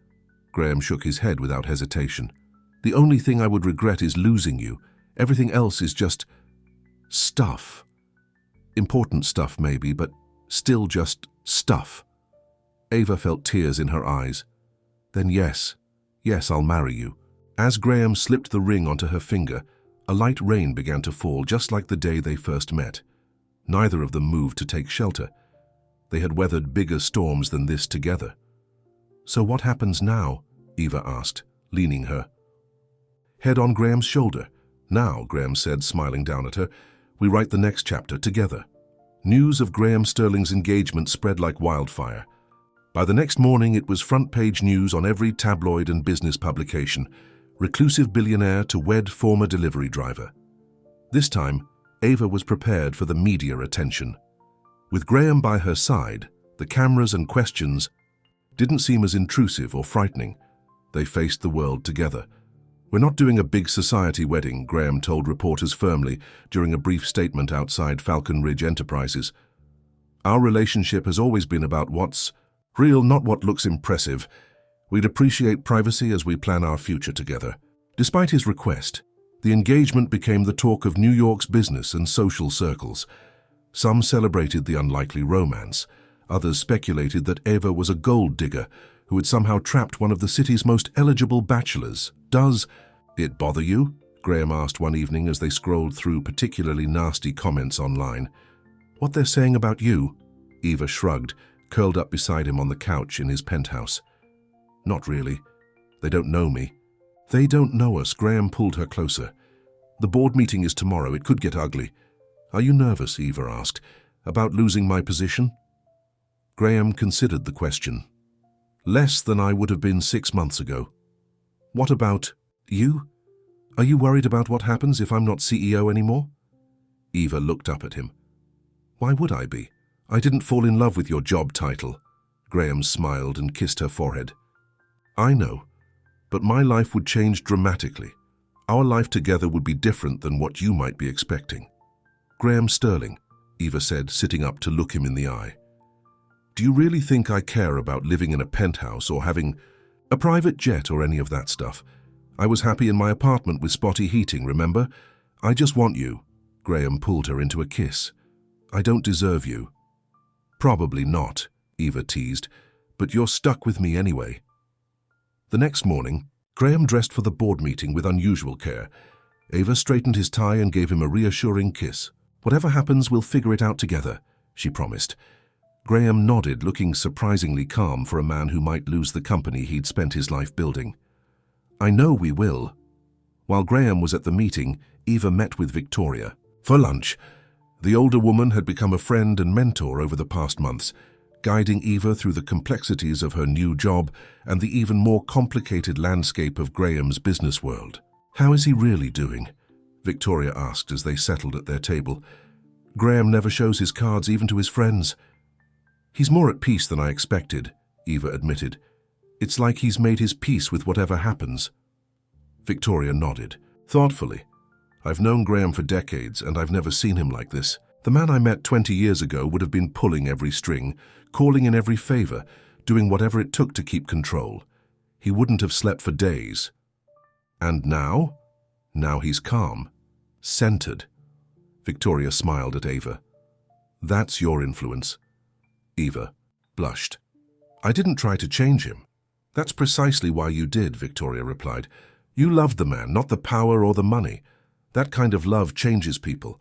Graham shook his head without hesitation. The only thing I would regret is losing you. Everything else is just stuff. Important stuff maybe, but still just stuff. Eva felt tears in her eyes. Then yes, I'll marry you. As Graham slipped the ring onto her finger, a light rain began to fall just like the day they first met. Neither of them moved to take shelter. They had weathered bigger storms than this together. So what happens now? Eva asked, leaning her head on Graham's shoulder. Now, Graham said, smiling down at her, we write the next chapter together. News of Graham Sterling's engagement spread like wildfire. By the next morning, it was front-page news on every tabloid and business publication. Reclusive billionaire to wed former delivery driver. This time, Eva was prepared for the media attention. With Graham by her side, the cameras and questions didn't seem as intrusive or frightening. They faced the world together. We're not doing a big society wedding, Graham told reporters firmly during a brief statement outside Falcon Ridge Enterprises. Our relationship has always been about what's real, not what looks impressive. We'd appreciate privacy as we plan our future together. Despite his request, the engagement became the talk of New York's business and social circles. Some celebrated the unlikely romance. Others speculated that Eva was a gold digger who had somehow trapped one of the city's most eligible bachelors. Does it bother you? Graham asked one evening as they scrolled through particularly nasty comments online. What they're saying about you? Eva shrugged, curled up beside him on the couch in his penthouse. Not really. They don't know me. They don't know us. Graham pulled her closer. The board meeting is tomorrow. It could get ugly. Are you nervous, Eva asked, about losing my position? Graham considered the question. Less than I would have been 6 months ago. What about you? Are you worried about what happens if I'm not CEO anymore? Eva looked up at him. Why would I be? I didn't fall in love with your job title. Graham smiled and kissed her forehead. I know, but my life would change dramatically. Our life together would be different than what you might be expecting. Graham Sterling, Eva said, sitting up to look him in the eye. Do you really think I care about living in a penthouse or having a private jet or any of that stuff? I was happy in my apartment with spotty heating, remember? I just want you. Graham pulled her into a kiss. I don't deserve you. Probably not, Eva teased, but you're stuck with me anyway. The next morning, Graham dressed for the board meeting with unusual care. Eva straightened his tie and gave him a reassuring kiss. Whatever happens, we'll figure it out together, she promised. Graham nodded, looking surprisingly calm for a man who might lose the company he'd spent his life building. I know we will. While Graham was at the meeting, Eva met with Victoria. For lunch, the older woman had become a friend and mentor over the past months, guiding Eva through the complexities of her new job and the even more complicated landscape of Graham's business world. How is he really doing? Victoria asked as they settled at their table. Graham never shows his cards even to his friends. He's more at peace than I expected, Eva admitted. It's like he's made his peace with whatever happens. Victoria nodded, thoughtfully. I've known Graham for decades, and I've never seen him like this. The man I met 20 years ago would have been pulling every string, calling in every favor, doing whatever it took to keep control. He wouldn't have slept for days. And now? Now he's calm, centered. Victoria smiled at Eva. That's your influence. Eva blushed. I didn't try to change him. That's precisely why you did, Victoria replied. You loved the man, not the power or the money. That kind of love changes people.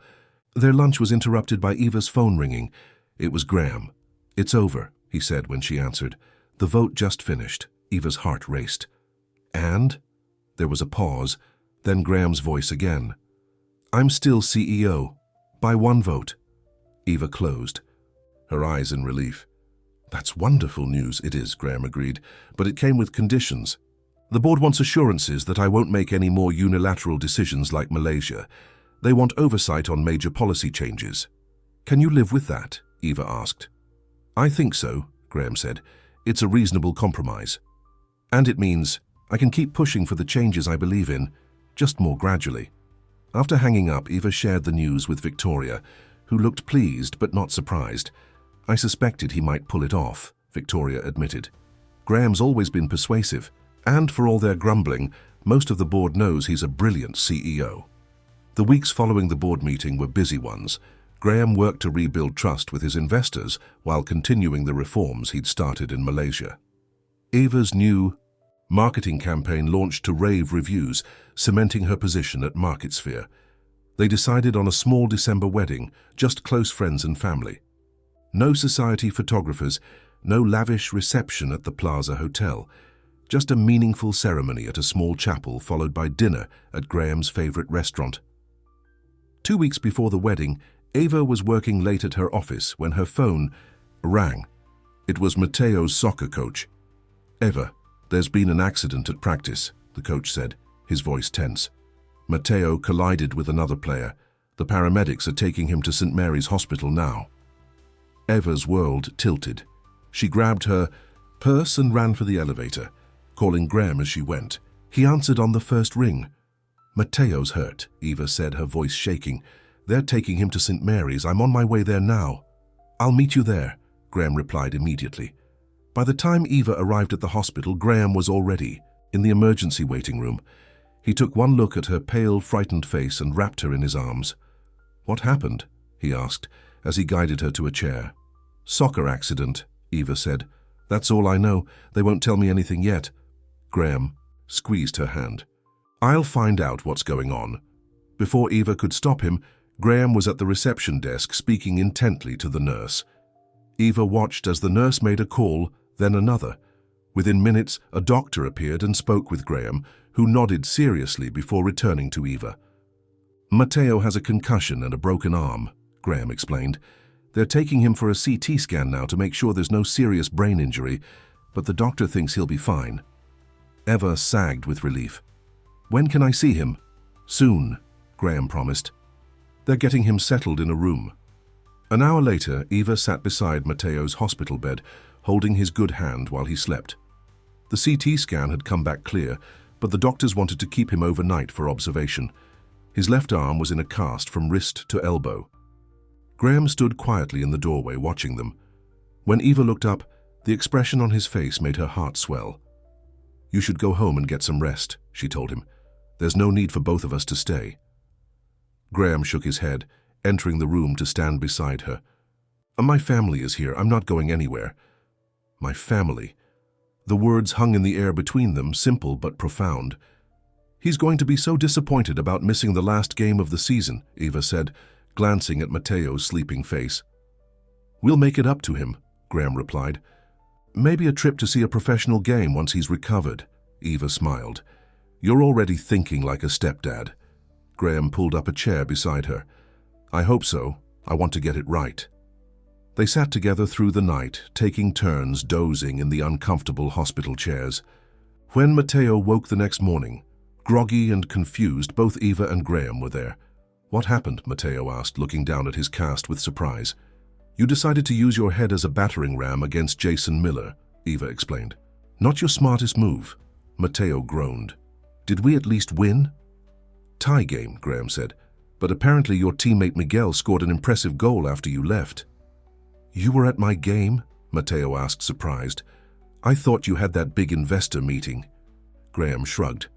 Their lunch was interrupted by Eva's phone ringing. It was Graham. It's over, he said when she answered. The vote just finished. Eva's heart raced. And? There was a pause, then Graham's voice again. I'm still CEO. By 1 vote. Eva closed, her eyes in relief. That's wonderful news, it is, Graham agreed, but it came with conditions. The board wants assurances that I won't make any more unilateral decisions like Malaysia. They want oversight on major policy changes. Can you live with that? Eva asked. I think so, Graham said. It's a reasonable compromise. And it means I can keep pushing for the changes I believe in, just more gradually. After hanging up, Eva shared the news with Victoria, who looked pleased but not surprised. I suspected he might pull it off, Victoria admitted. Graham's always been persuasive, and for all their grumbling, most of the board knows he's a brilliant CEO. The weeks following the board meeting were busy ones. Graham worked to rebuild trust with his investors while continuing the reforms he'd started in Malaysia. Eva's new marketing campaign launched to rave reviews, cementing her position at MarketSphere. They decided on a small December wedding, just close friends and family. No society photographers, no lavish reception at the Plaza Hotel, just a meaningful ceremony at a small chapel followed by dinner at Graham's favorite restaurant. 2 weeks before the wedding, Eva was working late at her office when her phone rang. It was Mateo's soccer coach. Eva, there's been an accident at practice, the coach said, his voice tense. Mateo collided with another player. The paramedics are taking him to St. Mary's Hospital now. Eva's world tilted. She grabbed her purse and ran for the elevator, calling Graham as she went. He answered on the first ring. Mateo's hurt, Eva said, her voice shaking. They're taking him to St. Mary's. I'm on my way there now. I'll meet you there, Graham replied immediately. By the time Eva arrived at the hospital, Graham was already in the emergency waiting room. He took one look at her pale, frightened face and wrapped her in his arms. What happened? He asked, as he guided her to a chair. Soccer accident, Eva said. That's all I know. They won't tell me anything yet. Graham squeezed her hand. I'll find out what's going on. Before Eva could stop him, Graham was at the reception desk speaking intently to the nurse. Eva watched as the nurse made a call, then another. Within minutes, a doctor appeared and spoke with Graham, who nodded seriously before returning to Eva. Mateo has a concussion and a broken arm, Graham explained. They're taking him for a CT scan now to make sure there's no serious brain injury, but the doctor thinks he'll be fine. Eva sagged with relief. When can I see him? Soon, Graham promised. They're getting him settled in a room. An hour later, Eva sat beside Mateo's hospital bed, holding his good hand while he slept. The CT scan had come back clear, but the doctors wanted to keep him overnight for observation. His left arm was in a cast from wrist to elbow. Graham stood quietly in the doorway watching them. When Eva looked up, the expression on his face made her heart swell. You should go home and get some rest, she told him. There's no need for both of us to stay. Graham shook his head, entering the room to stand beside her. My family is here. I'm not going anywhere. My family. The words hung in the air between them, simple but profound. He's going to be so disappointed about missing the last game of the season, Eva said, glancing at Mateo's sleeping face. We'll make it up to him, Graham replied. Maybe a trip to see a professional game once he's recovered, Eva smiled. You're already thinking like a stepdad. Graham pulled up a chair beside her. I hope so. I want to get it right. They sat together through the night, taking turns dozing in the uncomfortable hospital chairs. When Mateo woke the next morning, Groggy and confused, both Eva and Graham were there. "What happened?" Matteo asked, looking down at his cast with surprise. "You decided to use your head as a battering ram against Jason Miller," Eva explained. "Not your smartest move." Matteo groaned. "Did we at least win?" "Tie game," Graham said, "but apparently your teammate Miguel scored an impressive goal after you left." "You were at my game?" Matteo asked, surprised. "I thought you had that big investor meeting." Graham shrugged.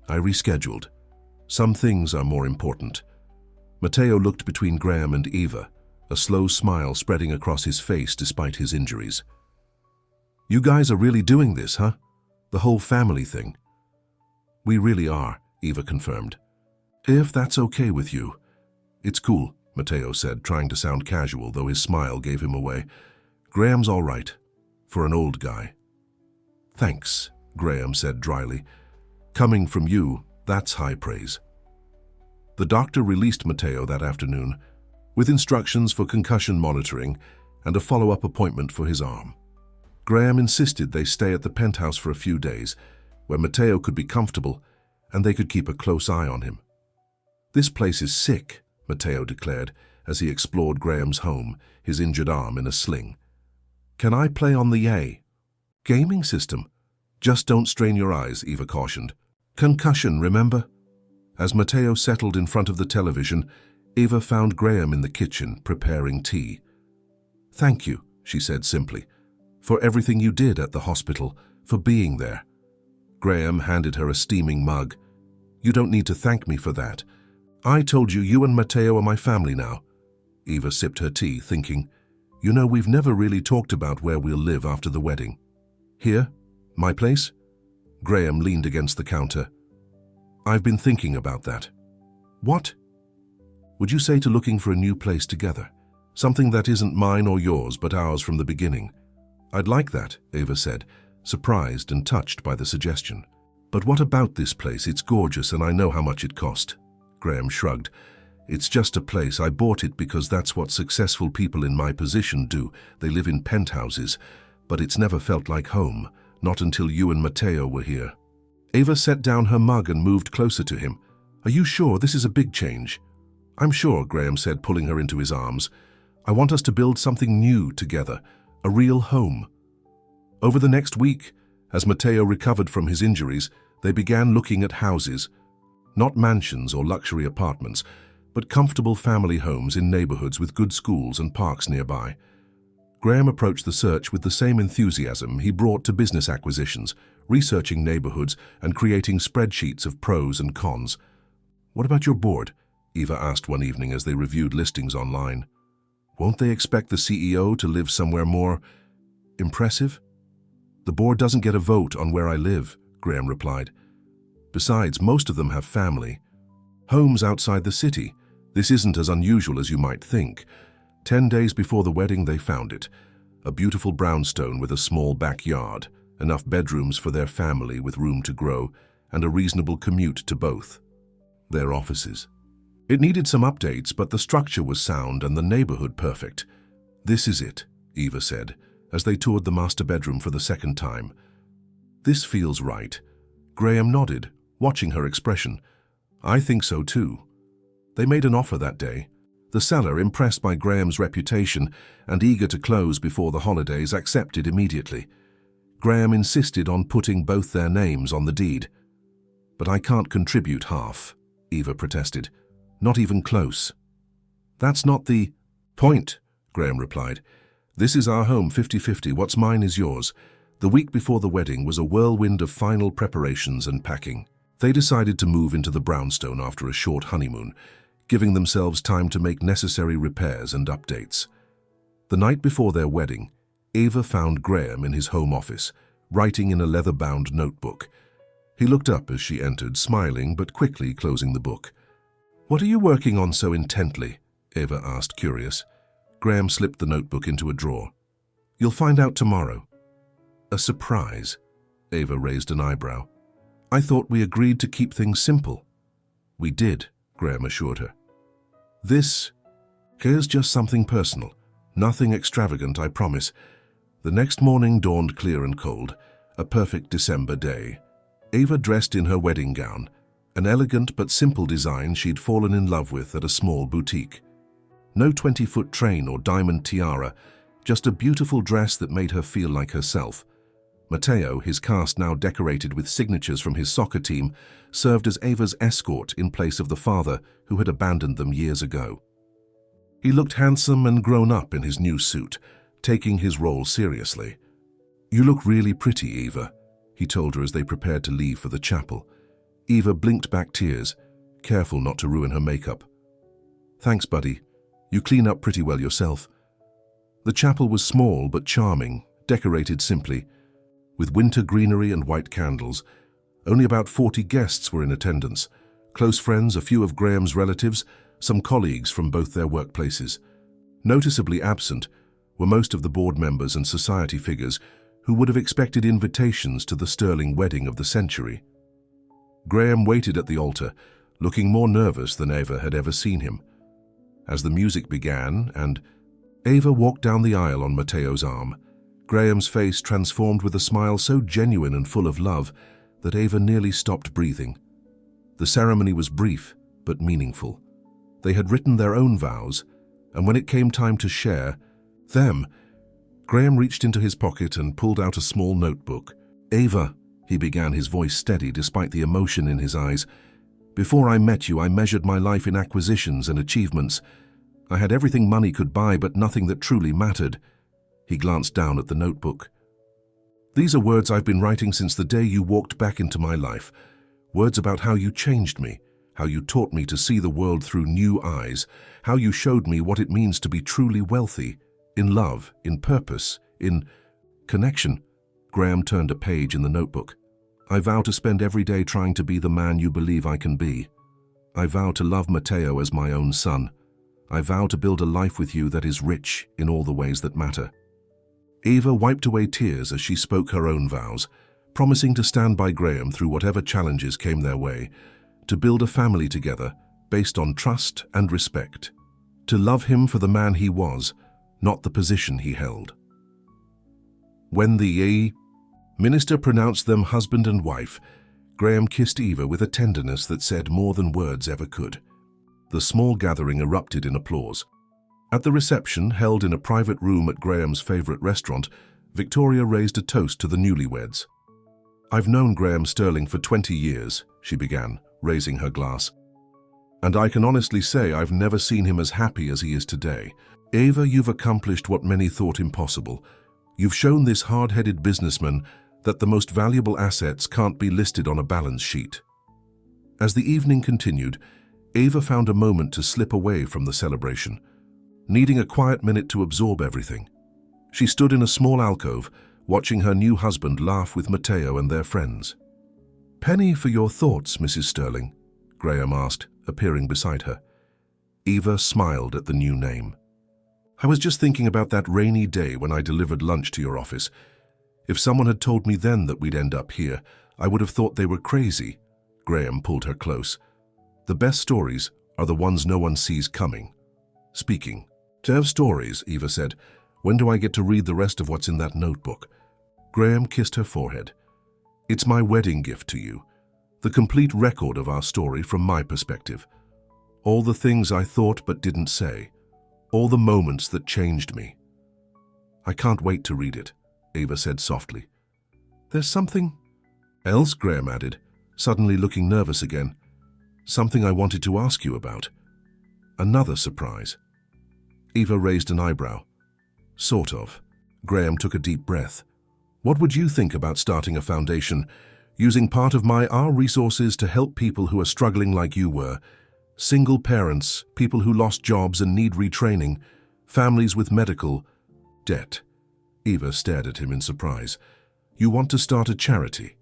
"I rescheduled. Some things are more important." Matteo looked between Graham and Eva, a slow smile spreading across his face despite his injuries. "You guys are really doing this, huh? The whole family thing?" "We really are," Eva confirmed. "If that's okay with you." "It's cool," Matteo said, trying to sound casual, though his smile gave him away. "Graham's all right, for an old guy." "Thanks," Graham said dryly. "Coming from you, that's high praise." The doctor released Matteo that afternoon, with instructions for concussion monitoring and a follow-up appointment for his arm. Graham insisted they stay at the penthouse for a few days, where Matteo could be comfortable and they could keep a close eye on him. "This place is sick," Matteo declared as he explored Graham's home, his injured arm in a sling. "Can I play on the A gaming system?" "Just don't strain your eyes," Eva cautioned. "Concussion, remember?" As Matteo settled in front of the television, Eva found Graham in the kitchen preparing tea. "Thank you," she said simply, "for everything you did at the hospital, for being there." Graham handed her a steaming mug. "You don't need to thank me for that. I told you you and Matteo are my family now." Eva sipped her tea, thinking, "You know, we've never really talked about where we'll live after the wedding." "Here? My place?" Graham leaned against the counter. "I've been thinking about that." "What?" "Would you say to looking for a new place together? Something that isn't mine or yours, but ours from the beginning?" "I'd like that," Eva said, surprised and touched by the suggestion. "But what about this place? It's gorgeous and I know how much it cost." Graham shrugged. "It's just a place. I bought it because that's what successful people in my position do. They live in penthouses, but it's never felt like home, not until you and Matteo were here." Eva set down her mug and moved closer to him. "Are you sure? This is a big change." "I'm sure," Graham said, pulling her into his arms. "I want us to build something new together, a real home." Over the next week, as Matteo recovered from his injuries, they began looking at houses. Not mansions or luxury apartments, but comfortable family homes in neighborhoods with good schools and parks nearby. Graham approached the search with the same enthusiasm he brought to business acquisitions, researching neighborhoods and creating spreadsheets of pros and cons. "What about your board?" Eva asked one evening as they reviewed listings online. "Won't they expect the CEO to live somewhere more impressive?" "The board doesn't get a vote on where I live," Graham replied. "Besides, most of them have family. Homes outside the city. This isn't as unusual as you might think. 10 days before the wedding, they found it. A beautiful brownstone with a small backyard, enough bedrooms for their family with room to grow, and a reasonable commute to both their offices. It needed some updates, but the structure was sound and the neighborhood perfect. "This is it," Eva said, as they toured the master bedroom for the second time. "This feels right." Graham nodded, watching her expression. "I think so too." They made an offer that day. The seller, impressed by Graham's reputation and eager to close before the holidays, accepted immediately. Graham insisted on putting both their names on the deed. "But I can't contribute half," Eva protested. "Not even close." "That's not the point," Graham replied. "This is our home 50-50. What's mine is yours." The week before the wedding was a whirlwind of final preparations and packing. They decided to move into the brownstone after a short honeymoon, giving themselves time to make necessary repairs and updates. The night before their wedding, Eva found Graham in his home office, writing in a leather-bound notebook. He looked up as she entered, smiling but quickly closing the book. "What are you working on so intently?" Eva asked, curious. Graham slipped the notebook into a drawer. "You'll find out tomorrow." "A surprise?" Eva raised an eyebrow. "I thought we agreed to keep things simple." "We did," Graham assured her. Here's just something personal. Nothing extravagant, I promise." The next morning dawned clear and cold, a perfect December day. Eva dressed in her wedding gown, An elegant but simple design she'd fallen in love with at a small boutique. No 20-foot train or diamond tiara, just a beautiful dress that made her feel like herself. Matteo, his cast now decorated with signatures from his soccer team, served as Ava's escort in place of the father who had abandoned them years ago. He looked handsome and grown up in his new suit, taking his role seriously. "You look really pretty, Eva," he told her as they prepared to leave for the chapel. Eva blinked back tears, careful not to ruin her makeup. "Thanks, buddy. You clean up pretty well yourself." The chapel was small but charming, decorated simply. With winter greenery and white candles, only about 40 guests were in attendance. Close friends, a few of Graham's relatives, some colleagues from both their workplaces. Noticeably absent were most of the board members and society figures who would have expected invitations to the sterling wedding of the century. Graham waited at the altar, looking more nervous than Ava had ever seen him. As the music began and Ava walked down the aisle on Matteo's arm, Graham's face transformed with a smile so genuine and full of love that Ava nearly stopped breathing. The ceremony was brief but meaningful. They had written their own vows, and when it came time to share them, Graham reached into his pocket and pulled out a small notebook. "Ava," he began, his voice steady despite the emotion in his eyes, "before I met you, I measured my life in acquisitions and achievements. I had everything money could buy, but nothing that truly mattered." He glanced down at the notebook. "These are words I've been writing since the day you walked back into my life. Words about how you changed me, how you taught me to see the world through new eyes, how you showed me what it means to be truly wealthy, in love, in purpose, in connection." Graham turned a page in the notebook. "I vow to spend every day trying to be the man you believe I can be. I vow to love Matteo as my own son. I vow to build a life with you that is rich in all the ways that matter." Eva wiped away tears as she spoke her own vows, promising to stand by Graham through whatever challenges came their way, to build a family together based on trust and respect, to love him for the man he was, not the position he held. When the minister pronounced them husband and wife, Graham kissed Eva with a tenderness that said more than words ever could. The small gathering erupted in applause. At the reception, held in a private room at Graham's favorite restaurant, Victoria raised a toast to the newlyweds. "I've known Graham Sterling for 20 years, she began, raising her glass. "And I can honestly say I've never seen him as happy as he is today. Ava, you've accomplished what many thought impossible. You've shown this hard-headed businessman that the most valuable assets can't be listed on a balance sheet." As the evening continued, Ava found a moment to slip away from the celebration, needing a quiet minute to absorb everything. She stood in a small alcove, watching her new husband laugh with Matteo and their friends. "Penny for your thoughts, Mrs. Sterling," Graham asked, appearing beside her. Eva smiled at the new name. "I was just thinking about that rainy day when I delivered lunch to your office. If someone had told me then that we'd end up here, I would have thought they were crazy." Graham pulled her close. "The best stories are the ones no one sees coming." Speaking. "To have stories," Eva said. "When do I get to read the rest of what's in that notebook?" Graham kissed her forehead. "It's my wedding gift to you. The complete record of our story from my perspective. All the things I thought but didn't say. All the moments that changed me." "I can't wait to read it," Eva said softly. "There's something else," Graham added, suddenly looking nervous again. "Something I wanted to ask you about. Another surprise." Eva raised an eyebrow. "Sort of." Graham took a deep breath. "What would you think about starting a foundation, using part of our resources to help people who are struggling like you were? Single parents, people who lost jobs and need retraining, families with medical debt." Eva stared at him in surprise. "You want to start a charity?"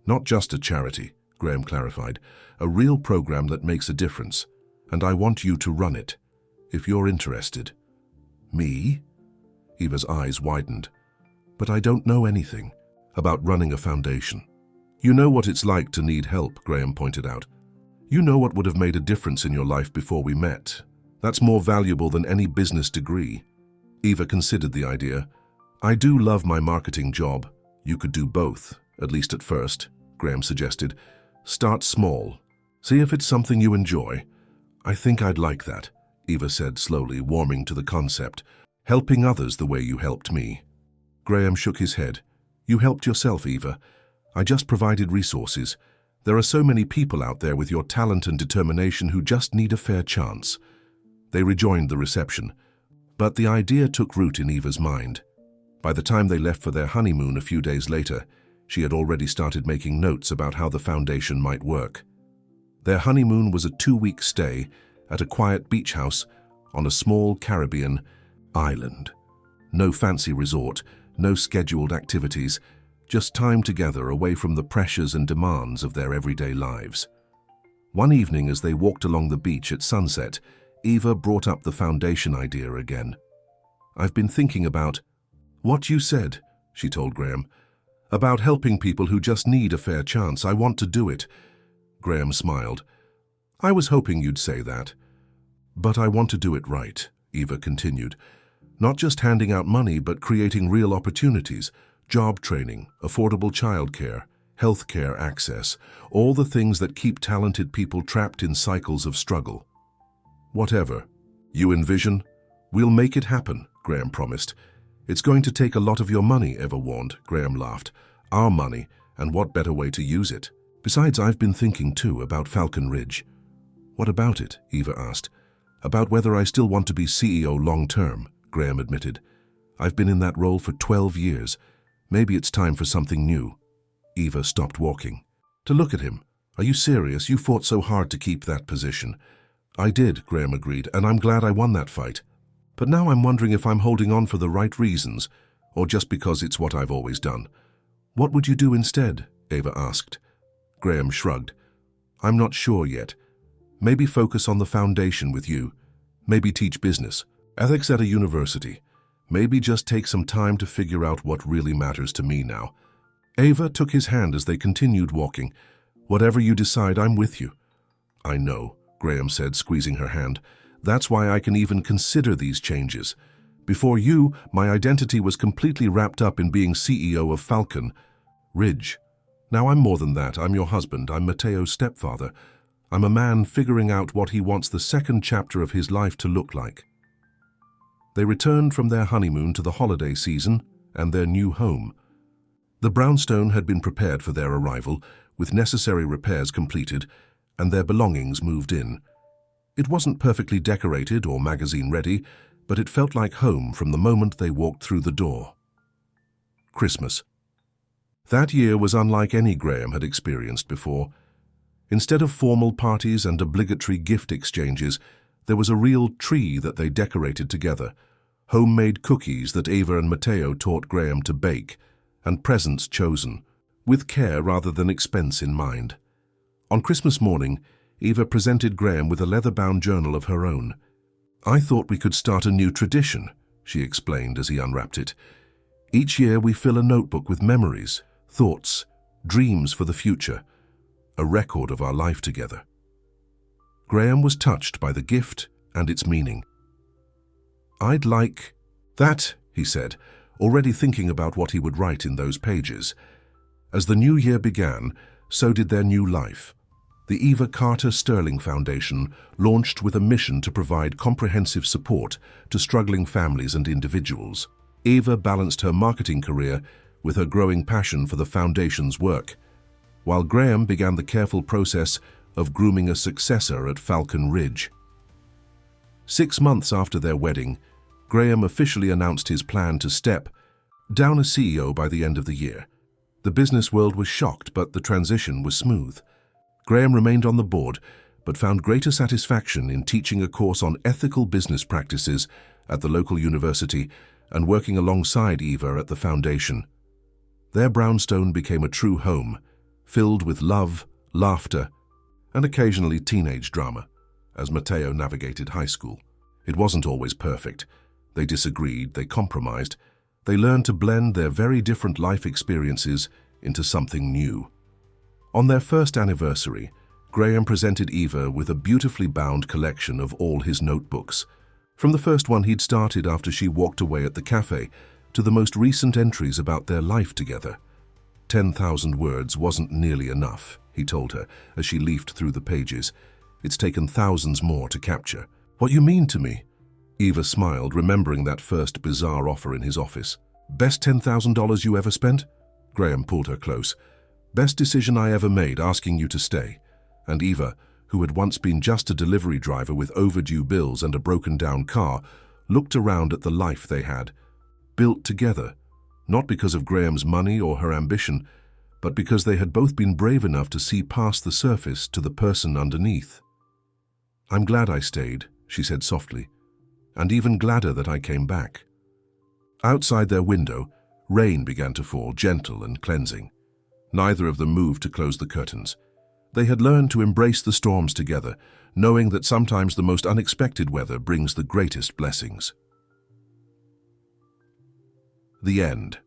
"Not just a charity," Graham clarified. "A real program that makes a difference. And I want you to run it, if you're interested." "Me?" Eva's eyes widened. "But I don't know anything about running a foundation." "You know what it's like to need help," Graham pointed out. "You know what would have made a difference in your life before we met. That's more valuable than any business degree." Eva considered the idea. "I do love my marketing job. You could do both, at least at first," Graham suggested. "Start small. See if it's something you enjoy. I think I'd like that, Eva said slowly, warming to the concept. Helping others the way you helped me. Graham shook his head. You helped yourself, Eva. I just provided resources. There are so many people out there with your talent and determination who just need a fair chance. They rejoined the reception, but the idea took root in Eva's mind. By the time they left for their honeymoon a few days later, she had already started making notes about how the foundation might work. Their honeymoon was a 2-week stay at a quiet beach house on a small Caribbean island. No fancy resort, no scheduled activities, just time together away from the pressures and demands of their everyday lives. One evening as they walked along the beach at sunset, Eva brought up the foundation idea again. I've been thinking about what you said, she told Graham, about helping people who just need a fair chance. I want to do it. Graham smiled. I was hoping you'd say that. But I want to do it right, Eva continued. Not just handing out money, but creating real opportunities, job training, affordable childcare, healthcare access, all the things that keep talented people trapped in cycles of struggle. Whatever you envision, we'll make it happen, Graham promised. It's going to take a lot of your money, Eva warned. Graham laughed. Our money, and what better way to use it? Besides, I've been thinking too about Falcon Ridge. What about it? Eva asked. About whether I still want to be CEO long-term, Graham admitted. I've been in that role for 12 years. Maybe it's time for something new. Eva stopped walking. To look at him. Are you serious? You fought so hard to keep that position. I did, Graham agreed, and I'm glad I won that fight. But now I'm wondering if I'm holding on for the right reasons, or just because it's what I've always done. What would you do instead? Eva asked. Graham shrugged. I'm not sure yet. Maybe focus on the foundation with you. Maybe teach business, ethics at a university. Maybe just take some time to figure out what really matters to me now. Eva took his hand as they continued walking. Whatever you decide, I'm with you. I know, Graham said, squeezing her hand. That's why I can even consider these changes. Before you, my identity was completely wrapped up in being CEO of Falcon Ridge. Now I'm more than that. I'm your husband. I'm Mateo's stepfather. I'm a man figuring out what he wants the second chapter of his life to look like. They returned from their honeymoon to the holiday season and their new home. The brownstone had been prepared for their arrival, with necessary repairs completed, and their belongings moved in. It wasn't perfectly decorated or magazine-ready, but it felt like home from the moment they walked through the door. Christmas. That year was unlike any Graham had experienced before. Instead of formal parties and obligatory gift exchanges, there was a real tree that they decorated together, homemade cookies that Eva and Mateo taught Graham to bake, and presents chosen, with care rather than expense in mind. On Christmas morning, Eva presented Graham with a leather-bound journal of her own. I thought we could start a new tradition, she explained as he unwrapped it. Each year we fill a notebook with memories, thoughts, dreams for the future, a record of our life together. Graham was touched by the gift and its meaning. I'd like that, he said, already thinking about what he would write in those pages. As the new year began, so did their new life. The Eva Carter Sterling Foundation launched with a mission to provide comprehensive support to struggling families and individuals. Eva balanced her marketing career with her growing passion for the foundation's work, while Graham began the careful process of grooming a successor at Falcon Ridge. 6 months after their wedding, Graham officially announced his plan to step down as CEO by the end of the year. The business world was shocked, but the transition was smooth. Graham remained on the board, but found greater satisfaction in teaching a course on ethical business practices at the local university and working alongside Eva at the foundation. Their brownstone became a true home, filled with love, laughter, and occasionally teenage drama, as Mateo navigated high school. It wasn't always perfect. They disagreed, they compromised. They learned to blend their very different life experiences into something new. On their first anniversary, Graham presented Eva with a beautifully bound collection of all his notebooks. From the first one he'd started after she walked away at the cafe, to the most recent entries about their life together. 10,000 words wasn't nearly enough. he told her as she leafed through the pages. It's taken thousands more to capture. What you mean to me? Eva smiled, remembering that first bizarre offer in his office. Best $10,000 you ever spent? Graham pulled her close. Best decision I ever made, asking you to stay. And Eva, who had once been just a delivery driver with overdue bills and a broken-down car, looked around at the life they had, built together, not because of Graham's money or her ambition, but because they had both been brave enough to see past the surface to the person underneath. I'm glad I stayed, she said softly, and even gladder that I came back. Outside their window, rain began to fall, gentle and cleansing. Neither of them moved to close the curtains. They had learned to embrace the storms together, knowing that sometimes the most unexpected weather brings the greatest blessings. The end.